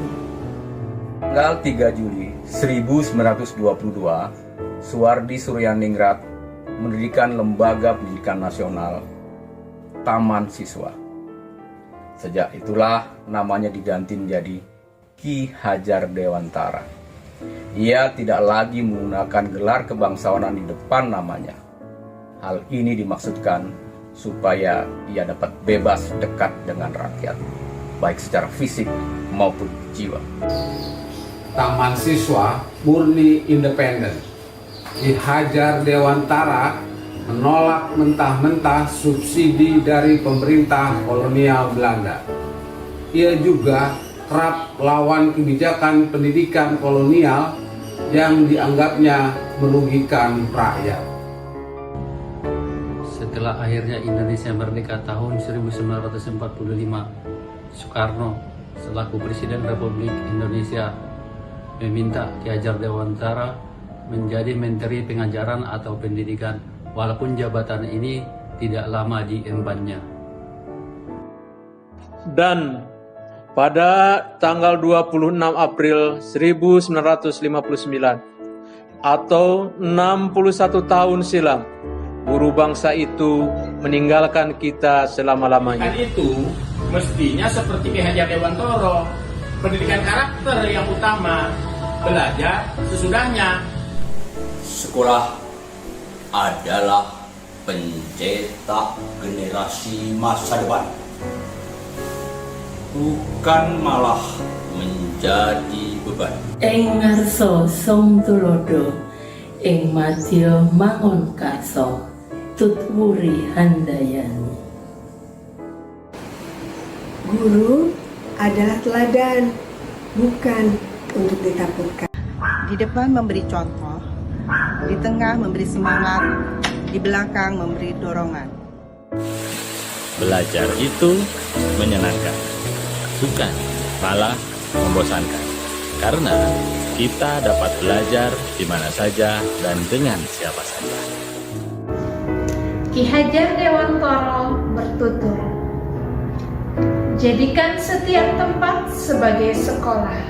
Tanggal 3 Juli 1922, Suwardi Suryaningrat mendirikan Lembaga Pendidikan Nasional Taman Siswa. Sejak itulah namanya diganti menjadi Ki Hajar Dewantara. Ia tidak lagi menggunakan gelar kebangsawanan di depan namanya. Hal ini dimaksudkan supaya ia dapat bebas dekat dengan rakyat, baik secara fisik maupun jiwa.
Taman Siswa murni independen. Ki Hajar Dewantara menolak mentah-mentah subsidi dari pemerintah kolonial Belanda. Ia juga kerap lawan kebijakan pendidikan kolonial yang dianggapnya merugikan rakyat.
Setelah akhirnya Indonesia merdeka tahun 1945, Soekarno selaku Presiden Republik Indonesia meminta Ki Hajar Dewantara menjadi Menteri Pengajaran atau Pendidikan, walaupun jabatan ini tidak lama diembannya.
Dan pada tanggal 26 April 1959 atau 61 tahun silam, guru bangsa itu meninggalkan kita selama-lamanya.
Dan itu mestinya seperti Ki Hajar Dewantara, pendidikan karakter yang utama, belajar sesudahnya.
Sekolah adalah pencetak generasi masa depan, bukan malah menjadi kehidupan.
Ing ngarsa song tulodo, ing madya mangun karso, tutwuri handayani.
Guru adalah teladan, bukan untuk ditakutkan.
Di depan memberi contoh, di tengah memberi semangat, di belakang memberi dorongan.
Belajar itu menyenangkan, bukan malah membosankan. Karena kita dapat belajar di mana saja dan dengan siapa saja.
Ki Hajar Dewantara bertutur, jadikan setiap tempat sebagai sekolah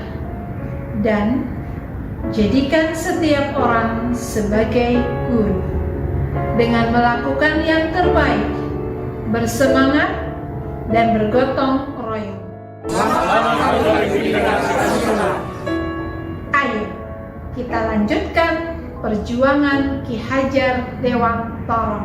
dan jadikan setiap orang sebagai guru. Dengan melakukan yang terbaik, bersemangat dan bergotong royong. Ayo, kita lanjutkan perjuangan Ki Hajar Dewantara.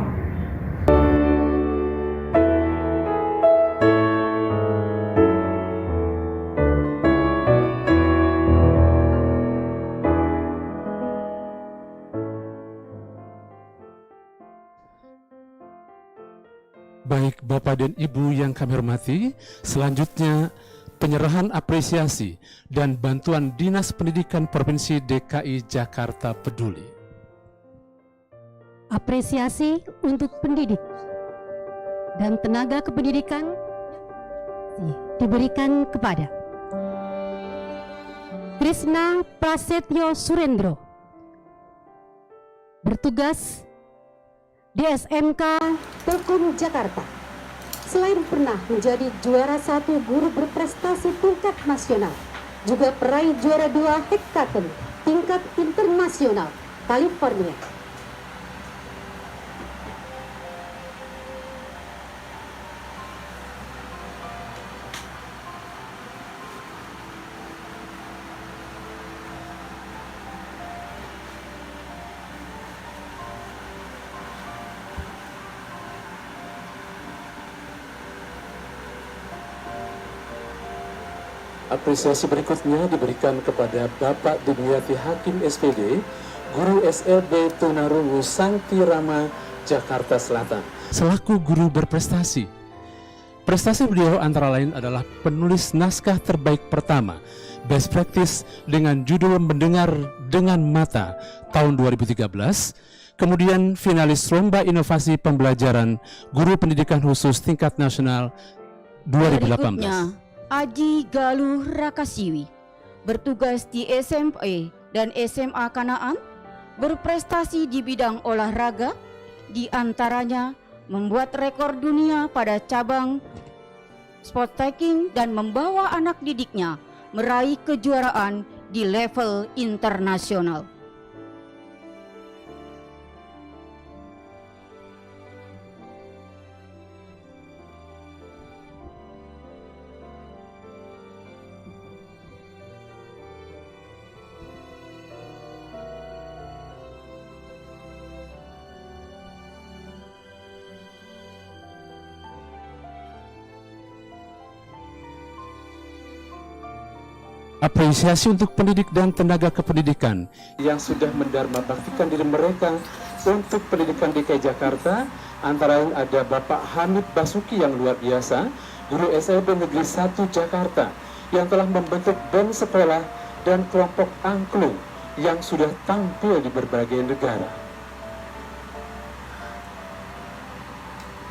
Baik Bapak dan Ibu yang kami hormati, selanjutnya penyerahan apresiasi dan bantuan Dinas Pendidikan Provinsi DKI Jakarta Peduli.
Apresiasi untuk pendidik dan tenaga kependidikan diberikan kepada Krisna Prasetyo Surendro, bertugas di SMK Telkom Jakarta. Selain pernah menjadi juara 1 guru berprestasi tingkat nasional, juga peraih juara 2 hekaton tingkat internasional California.
Apresiasi berikutnya diberikan kepada Bapak Dimyati Hakim SPD, Guru SLB Tunarungu Sangti Rama, Jakarta Selatan. Selaku guru berprestasi, prestasi beliau antara lain adalah penulis naskah terbaik pertama, Best Practice dengan judul Mendengar dengan Mata tahun 2013, kemudian finalis Lomba Inovasi Pembelajaran Guru Pendidikan Khusus Tingkat Nasional 2018.
Berikutnya, Aji Galuh Rakasiwi, bertugas di SMP dan SMA Kanaan, berprestasi di bidang olahraga, di antaranya membuat rekor dunia pada cabang sport taking dan membawa anak didiknya meraih kejuaraan di level internasional.
Apresiasi untuk pendidik dan tenaga kependidikan yang sudah mendharma baktikan diri mereka untuk pendidikan DKI Jakarta, antara lain ada Bapak Hamid Basuki yang luar biasa, Guru SLB Negeri 1 Jakarta, yang telah membentuk band sekolah dan kelompok angklung yang sudah tampil di berbagai negara.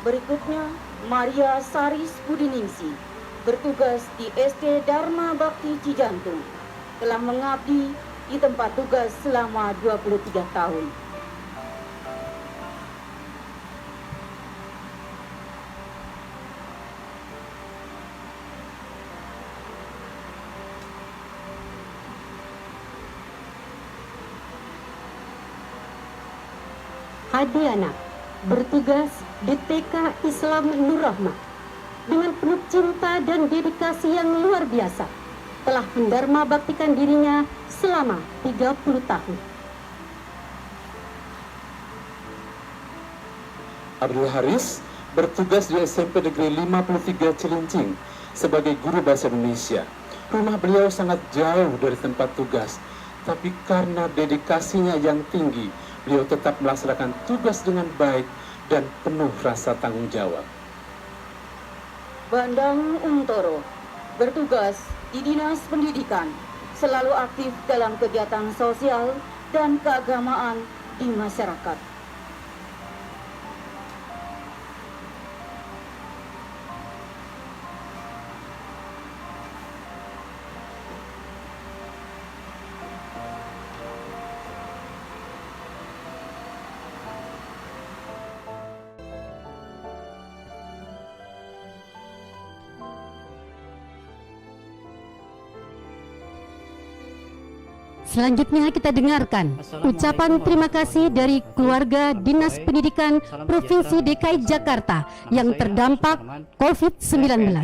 Berikutnya, Maria Saris Budiningsi, bertugas di SD Dharma Bakti Cijantung, telah mengabdi di tempat tugas selama 23 tahun.
Hadiana, bertugas di TK Islam Nur Rahmah, dengan penuh cinta dan dedikasi yang luar biasa, telah mendharma baktikan dirinya selama 30 tahun.
Abdul Haris bertugas di SMP Negeri 53 Cilincing sebagai guru bahasa Indonesia. Rumah beliau sangat jauh dari tempat tugas, tapi karena dedikasinya yang tinggi, beliau tetap melaksanakan tugas dengan baik dan penuh rasa tanggung jawab.
Bandang Untoro bertugas di Dinas Pendidikan, selalu aktif dalam kegiatan sosial dan keagamaan di masyarakat.
Selanjutnya kita dengarkan ucapan terima kasih dari keluarga Dinas Pendidikan Provinsi DKI Jakarta yang terdampak COVID-19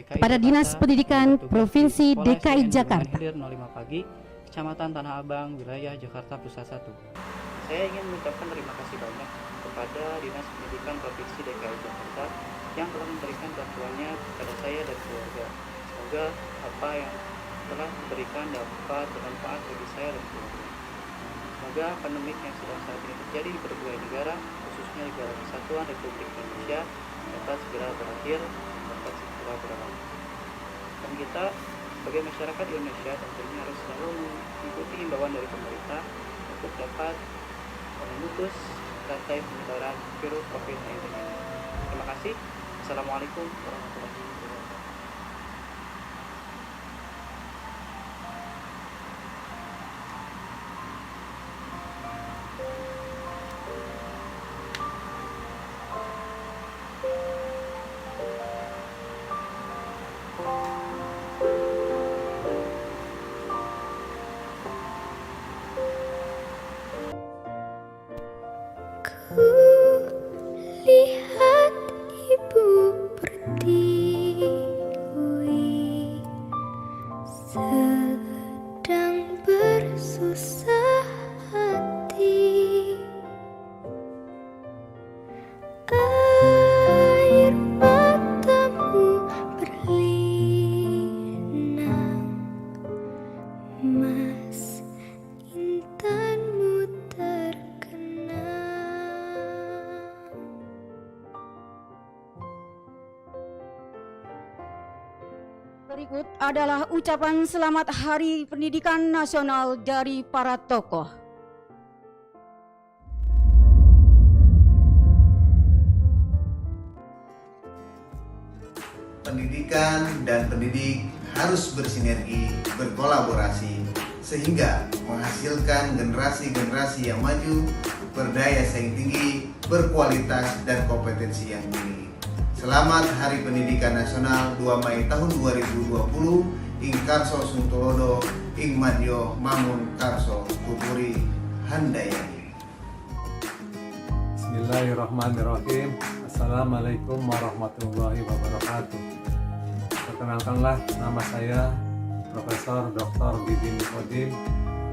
kepada Dinas Pendidikan Provinsi DKI Jakarta.
05 pagi, Kecamatan Tanah Abang, wilayah Jakarta Pusat 1. Saya ingin mengucapkan terima kasih banyak kepada Dinas Pendidikan Provinsi DKI Jakarta yang telah memberikan bantuannya kepada saya dan keluarga. Semoga apa yang telah diberikan dapat bermanfaat bagi saya dan keluarga. Semoga pandemik yang sedang saat ini terjadi di berbagai negara, khususnya Negara Kesatuan Republik Indonesia, dapat segera berakhir dan dapat segera berakhir. Dan kita sebagai masyarakat Indonesia tentunya harus selalu mengikuti himbauan dari pemerintah untuk dapat memutus rantai penyebaran virus COVID-19 ini. Terima kasih. Assalamualaikum warahmatullahi wabarakatuh.
Lihat ibu pertiwi sedang bersusah hati, air matamu berlinang, mas intanmu
Berikut adalah ucapan selamat Hari Pendidikan Nasional dari para tokoh.
Pendidikan dan pendidik harus bersinergi, berkolaborasi, sehingga menghasilkan generasi-generasi yang maju, berdaya saing tinggi, berkualitas, dan kompetensi yang tinggi. Selamat Hari Pendidikan Nasional 2 Mei tahun 2020. Ing Karso Suntulodo, Ing Madyo Mangun Karso Tuturi Handayani.
Bismillahirrahmanirrahim. Assalamualaikum warahmatullahi wabarakatuh. Perkenalkanlah, nama saya Profesor Dr. Didin Kodim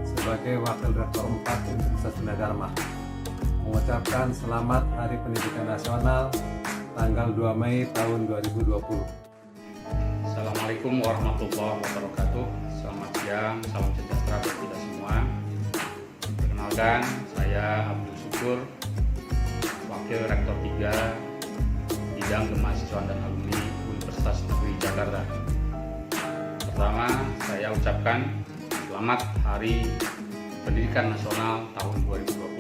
sebagai Wakil Rektor 4 Universitas Gunadarma. Mengucapkan selamat Hari Pendidikan Nasional tanggal 2 Mei tahun 2020.
Assalamualaikum warahmatullahi wabarakatuh. Selamat siang, salam sejahtera bagi kita semua. Perkenalkan, saya Abdul Syukur, Wakil Rektor 3 Bidang Kemahasiswaan dan Alumni Universitas Negeri Jakarta. Pertama, saya ucapkan selamat Hari Pendidikan Nasional tahun 2020.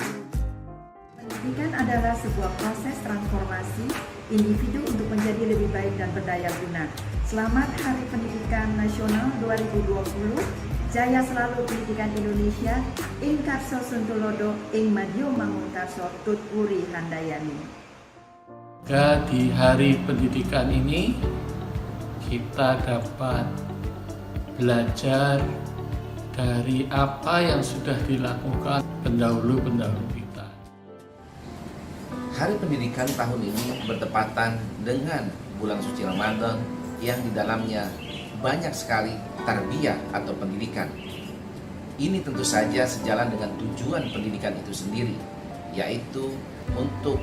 Pendidikan adalah sebuah proses transformasi individu untuk menjadi lebih baik dan berdaya guna. Selamat Hari Pendidikan Nasional 2020. Jaya selalu pendidikan Indonesia. Ing Karso Suntulodo, Ing Madyo Mangun Karso Tuturi Handayani.
Di Hari Pendidikan ini kita dapat belajar dari apa yang sudah dilakukan pendahulu-pendahulu kita.
Hari Pendidikan tahun ini bertepatan dengan bulan suci Ramadan yang di dalamnya banyak sekali tarbiyah atau pendidikan. Ini tentu saja sejalan dengan tujuan pendidikan itu sendiri, yaitu untuk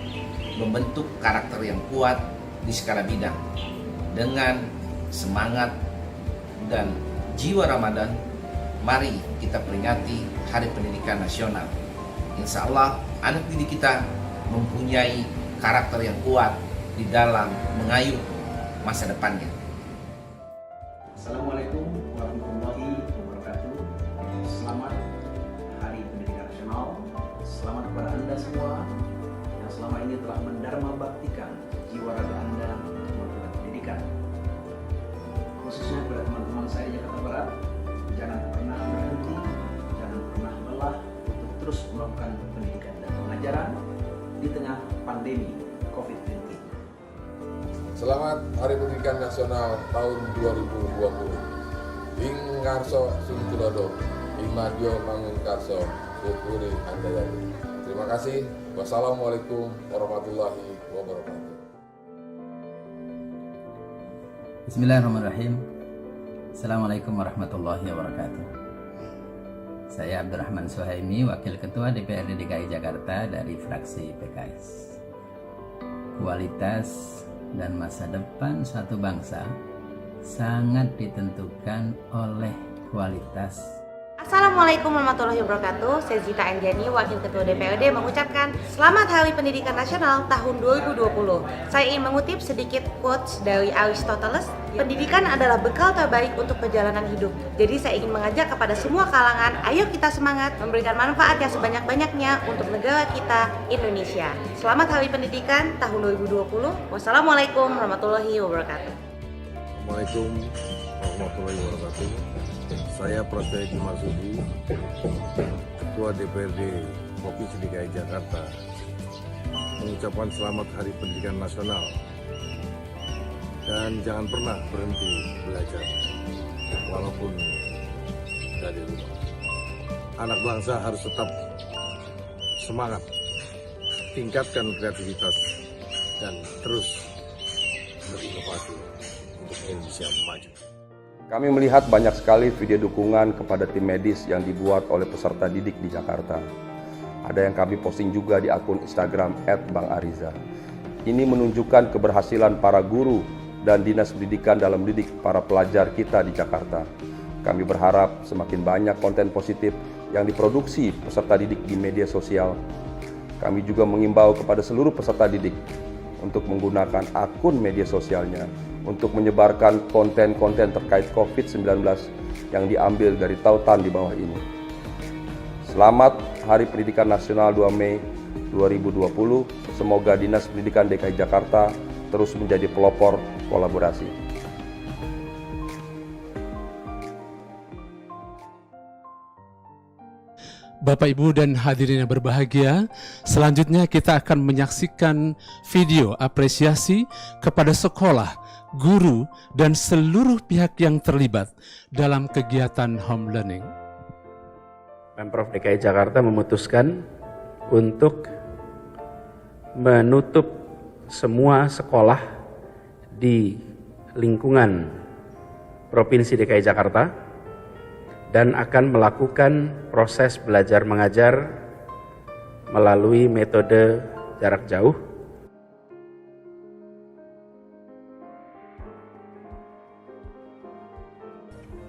membentuk karakter yang kuat di segala bidang dengan semangat dan jiwa Ramadan, mari kita peringati Hari Pendidikan Nasional. Insya Allah anak didik kita mempunyai karakter yang kuat di dalam mengayuh masa depannya.
Assalamualaikum warahmatullahi wabarakatuh. Selamat Hari Pendidikan Nasional. Selamat kepada Anda semua yang selama ini telah mendharma baktikan jiwa raga Anda untuk melakukan pendidikan. Khususnya kepada teman-teman saya di Jakarta Barat, jangan pernah berhenti, jangan pernah lelah untuk terus melakukan pendidikan dan pengajaran di tengah pandemi COVID-19.
Selamat Hari Pendidikan Nasional tahun 2020. Ing Ngarso Sung Tulodo, Ing Madyo Mangun Karso, Tuturi Handayani. Terima kasih. Wassalamualaikum warahmatullahi wabarakatuh.
Bismillahirrahmanirrahim. Assalamualaikum warahmatullahi wabarakatuh. Saya Abdurrahman Suhaimi, Wakil Ketua DPRD DKI Jakarta dari fraksi PKS. Kualitas dan masa depan suatu bangsa sangat ditentukan oleh kualitas.
Assalamualaikum warahmatullahi wabarakatuh. Saya Zita Endiani, Wakil Ketua DPRD mengucapkan Selamat Hari Pendidikan Nasional tahun 2020. Saya ingin mengutip sedikit quotes dari Aristoteles. Pendidikan adalah bekal terbaik untuk perjalanan hidup. Jadi saya ingin mengajak kepada semua kalangan, ayo kita semangat memberikan manfaat yang sebanyak-banyaknya untuk negara kita, Indonesia. Selamat Hari Pendidikan tahun 2020. Wassalamualaikum warahmatullahi wabarakatuh.
Assalamualaikum warahmatullahi wabarakatuh. Saya Prasetyo Marsudi, Ketua DPRD Provinsi DKI Jakarta, mengucapkan selamat Hari Pendidikan Nasional. Dan jangan pernah berhenti belajar, walaupun dari rumah. Anak bangsa harus tetap semangat, tingkatkan kreativitas, dan terus berinovasi untuk Indonesia maju.
Kami melihat banyak sekali video dukungan kepada tim medis yang dibuat oleh peserta didik di Jakarta. Ada yang kami posting juga di akun Instagram @bangariza. Ini menunjukkan keberhasilan para guru dan dinas pendidikan dalam mendidik para pelajar kita di Jakarta. Kami berharap semakin banyak konten positif yang diproduksi peserta didik di media sosial. Kami juga mengimbau kepada seluruh peserta didik untuk menggunakan akun media sosialnya untuk menyebarkan konten-konten terkait COVID-19 yang diambil dari tautan di bawah ini. Selamat Hari Pendidikan Nasional 2 Mei 2020. Semoga Dinas Pendidikan DKI Jakarta terus menjadi pelopor kolaborasi.
Bapak, Ibu, dan hadirin yang berbahagia, selanjutnya kita akan menyaksikan video apresiasi kepada sekolah, guru, dan seluruh pihak yang terlibat dalam kegiatan home learning.
Pemprov DKI Jakarta memutuskan untuk menutup semua sekolah di lingkungan Provinsi DKI Jakarta dan akan melakukan proses belajar mengajar melalui metode jarak jauh.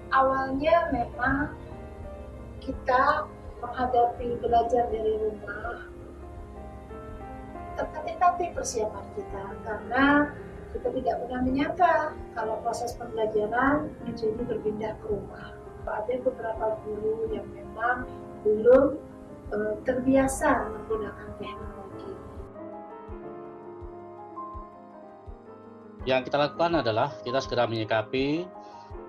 Awalnya memang kita menghadapi belajar dari rumah, tetapi persiapan kita karena kita tidak pernah menyangka kalau proses pembelajaran menjadi berpindah ke rumah. Ada beberapa guru yang memang belum terbiasa menggunakan teknologi.
Yang kita lakukan adalah kita segera menyikapi,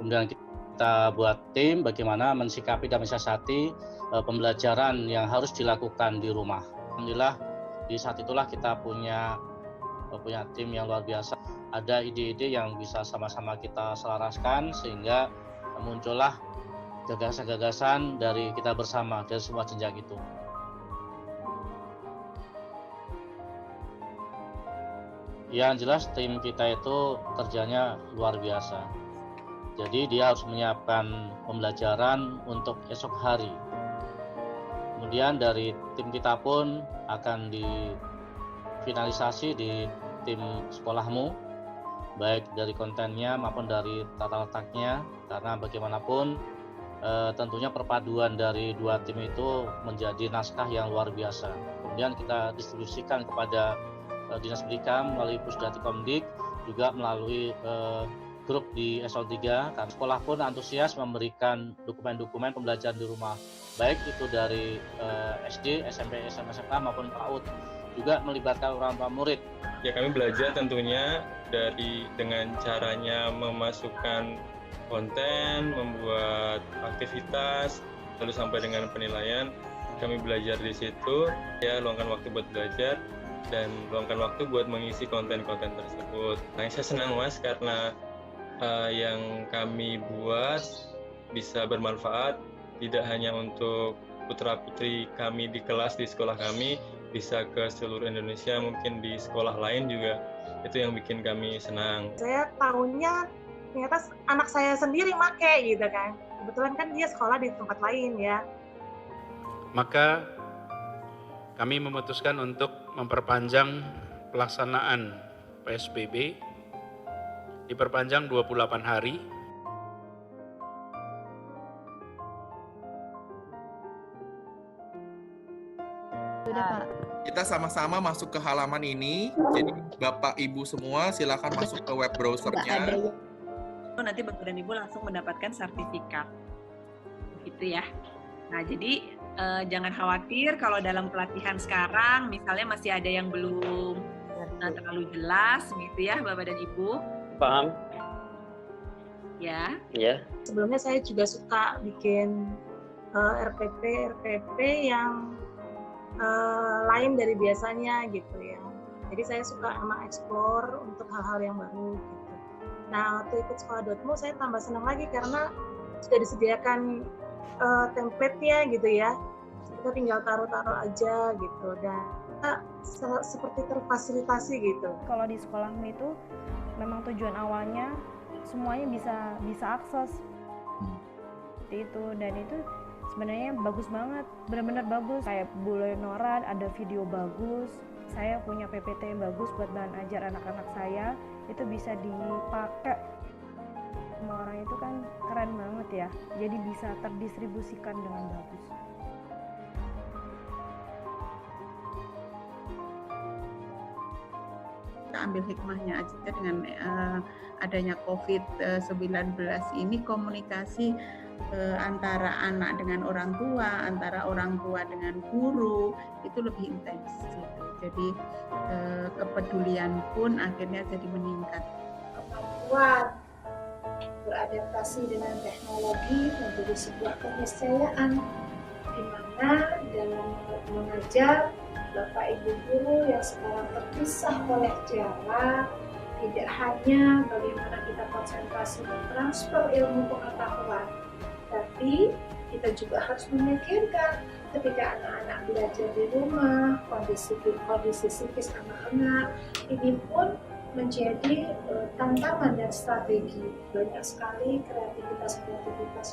kemudian kita buat tim bagaimana mensikapi dan mensiasati pembelajaran yang harus dilakukan di rumah. Alhamdulillah di saat itulah kita punya tim yang luar biasa. Ada ide-ide yang bisa sama-sama kita selaraskan sehingga muncullah gagasan-gagasan dari kita bersama dari semua jenjang itu. Yang jelas tim kita itu kerjanya luar biasa. Jadi dia harus menyiapkan pembelajaran untuk esok hari. Kemudian dari tim kita pun akan difinalisasi di tim sekolahmu. baik dari kontennya maupun dari tata letaknya, karena bagaimanapun tentunya perpaduan dari dua tim itu menjadi naskah yang luar biasa. Kemudian kita distribusikan kepada Dinas Pendidikan melalui Pusdati Komdik, juga melalui grup di eselon 3, karena sekolah pun antusias memberikan dokumen-dokumen pembelajaran di rumah, baik itu dari SD, SMP, SMA maupun PAUD, juga melibatkan orang tua murid.
Ya, kami belajar tentunya dengan caranya memasukkan konten, membuat aktivitas, lalu sampai dengan penilaian. Kami belajar di situ, ya luangkan waktu buat belajar dan luangkan waktu buat mengisi konten-konten tersebut. Nah, saya senang Mas karena yang kami buat bisa bermanfaat tidak hanya untuk putra-putri kami di kelas di sekolah kami, bisa ke seluruh Indonesia, mungkin di sekolah lain juga. Itu yang bikin kami senang.
Saya tahunya ternyata anak saya sendiri make gitu kan. Kebetulan kan dia sekolah di tempat lain ya.
Maka kami memutuskan untuk memperpanjang pelaksanaan PSBB, diperpanjang 28 hari.
Sudah, Pak. Kita sama-sama masuk ke halaman ini. Jadi Bapak Ibu semua silakan masuk ke web browsernya.
Nanti Bapak dan Ibu langsung mendapatkan sertifikat. Gitu ya. Nah, jadi jangan khawatir kalau dalam pelatihan sekarang misalnya masih ada yang belum terlalu jelas gitu ya Bapak dan Ibu.
Paham?
Ya.
Iya.
Sebelumnya saya juga suka bikin RPP yang lain dari biasanya gitu ya. Jadi saya suka emang explore untuk hal-hal yang baru gitu. Nah, waktu ikut sekolah.mu saya tambah senang lagi karena sudah disediakan template-nya gitu ya. Kita tinggal taruh-taruh aja gitu dan kita seperti terfasilitasi gitu.
Kalau di sekolahmu itu memang tujuan awalnya semuanya bisa akses seperti itu, dan itu sebenarnya bagus banget, benar-benar bagus. Kayak Bu Leonora ada video bagus, saya punya PPT yang bagus buat bahan ajar anak-anak saya, itu bisa dipakai. Semua orang itu kan keren banget ya, jadi bisa terdistribusikan dengan bagus.
Kita ambil hikmahnya aja dengan adanya COVID-19 ini, komunikasi antara anak dengan orang tua, antara orang tua dengan guru itu lebih intens gitu. Jadi kepedulian pun akhirnya jadi meningkat.
Kemampuan beradaptasi dengan teknologi menjadi sebuah keniscayaan, di mana dalam mengajar Bapak Ibu guru yang sekarang terpisah oleh jarak, tidak hanya bagaimana kita konsentrasi mentransfer ilmu pengetahuan, tapi kita juga harus memikirkan ketika anak-anak belajar di rumah, kondisi psikis anak-anak ini pun menjadi tantangan dan strategi. Banyak sekali kreativitas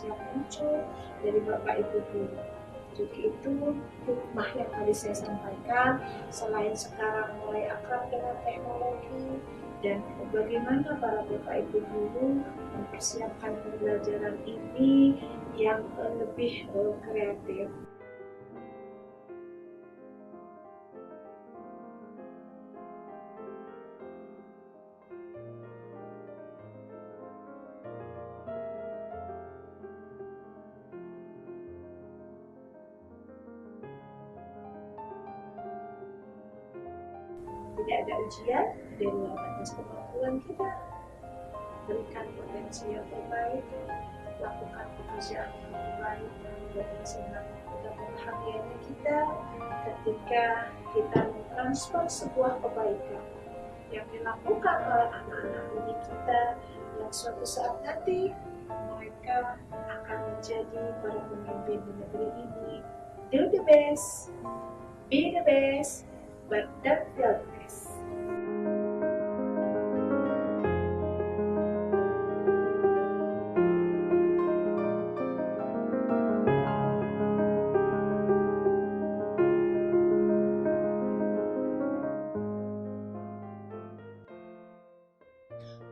yang muncul dari Bapak Ibu guru. Jadi itu hikmah yang tadi saya sampaikan, selain sekarang mulai akrab dengan teknologi, dan bagaimana para Bapak Ibu guru mempersiapkan pembelajaran ini yang lebih kreatif. Tidak ada ujian dari luar batas kemampuan kita. Berikan potensi yang terbaik, lakukan pekerjaan yang terbaik, dan hasilkan kebahagiaannya kita ketika kita mentransfer sebuah kebaikan yang dilakukan oleh anak-anak didik kita, yang suatu saat nanti mereka akan menjadi para pemimpin di negeri ini. Do the best, be the best, but don't feel the best.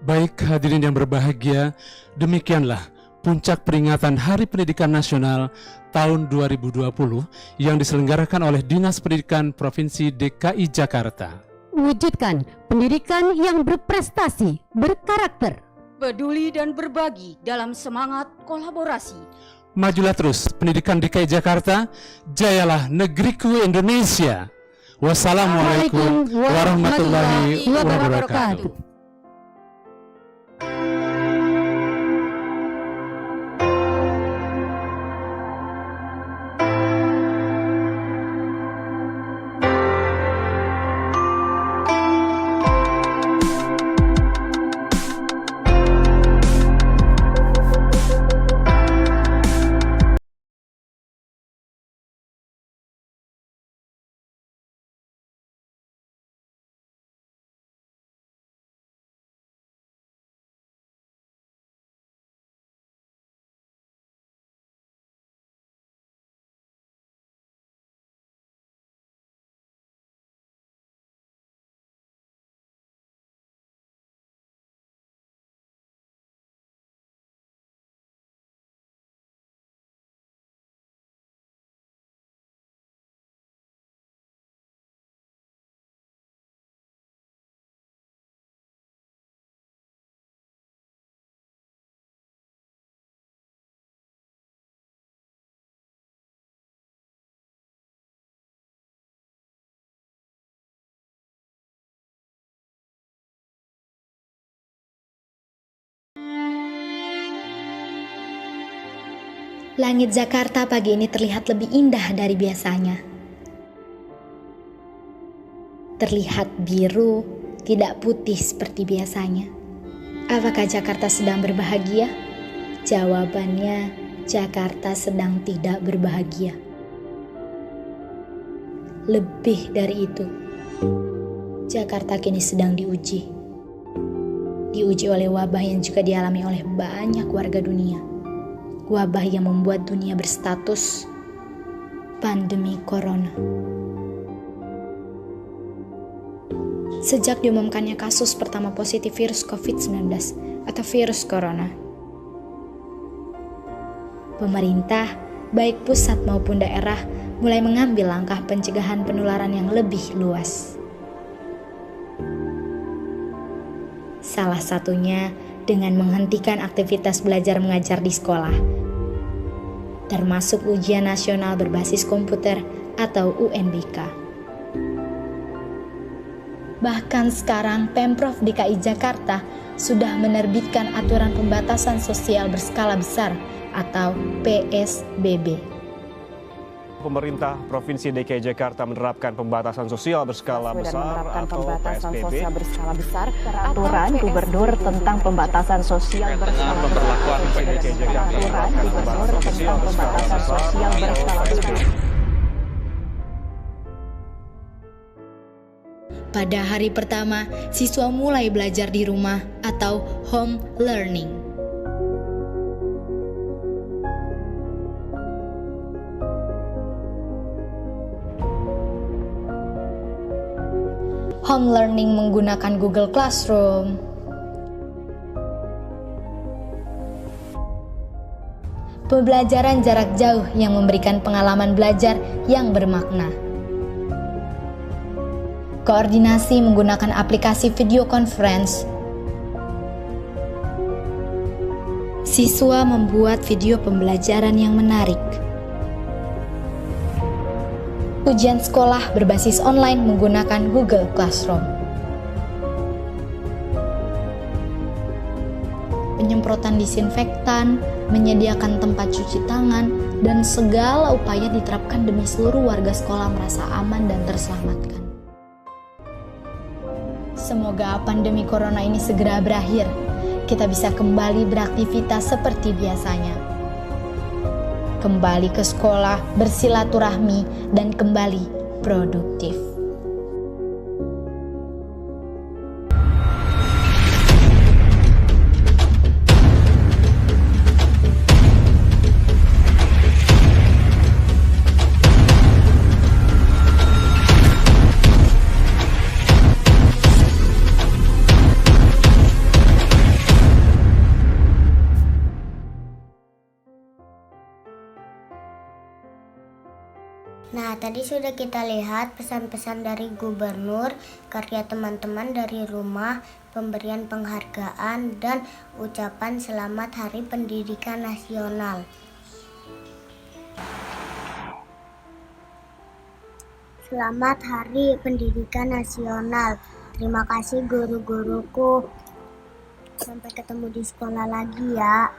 Baik hadirin yang berbahagia, demikianlah puncak peringatan Hari Pendidikan Nasional tahun 2020 yang diselenggarakan oleh Dinas Pendidikan Provinsi DKI Jakarta.
Wujudkan pendidikan yang berprestasi, berkarakter,
peduli dan berbagi dalam semangat kolaborasi.
Majulah terus pendidikan DKI Jakarta, jayalah negeriku Indonesia. Wassalamualaikum warahmatullahi wabarakatuh.
Langit Jakarta pagi ini terlihat lebih indah dari biasanya. Terlihat biru, tidak putih seperti biasanya. Apakah Jakarta sedang berbahagia? Jawabannya, Jakarta sedang tidak berbahagia. Lebih dari itu, Jakarta kini sedang diuji. Diuji oleh wabah yang juga dialami oleh banyak warga dunia. Wabah yang membuat dunia berstatus pandemi corona. Sejak diumumkannya kasus pertama positif virus COVID-19 atau virus corona, pemerintah, baik pusat maupun daerah, mulai mengambil langkah pencegahan penularan yang lebih luas. Salah satunya dengan menghentikan aktivitas belajar mengajar di sekolah, termasuk ujian nasional berbasis komputer atau UNBK. Bahkan sekarang Pemprov DKI Jakarta sudah menerbitkan aturan pembatasan sosial berskala besar atau PSBB.
Pemerintah Provinsi DKI Jakarta menerapkan pembatasan sosial berskala besar atau PSBB.
Aturan Gubernur tentang pembatasan sosial berskala besar. Aturan Gubernur tentang pembatasan sosial berskala besar.
Pada hari pertama, siswa mulai belajar di rumah atau home learning. Home learning menggunakan Google Classroom, pembelajaran jarak jauh yang memberikan pengalaman belajar yang bermakna, koordinasi menggunakan aplikasi video conference, siswa membuat video pembelajaran yang menarik, ujian sekolah berbasis online menggunakan Google Classroom, penyemprotan disinfektan, menyediakan tempat cuci tangan, dan segala upaya diterapkan demi seluruh warga sekolah merasa aman dan terselamatkan. Semoga pandemi corona ini segera berakhir, kita bisa kembali beraktivitas seperti biasanya. Kembali ke sekolah, bersilaturahmi, dan kembali produktif.
Nah, tadi sudah kita lihat pesan-pesan dari gubernur, karya teman-teman dari rumah, pemberian penghargaan, dan ucapan selamat Hari Pendidikan Nasional. Selamat Hari Pendidikan Nasional. Terima kasih guru-guruku. Sampai ketemu di sekolah lagi ya.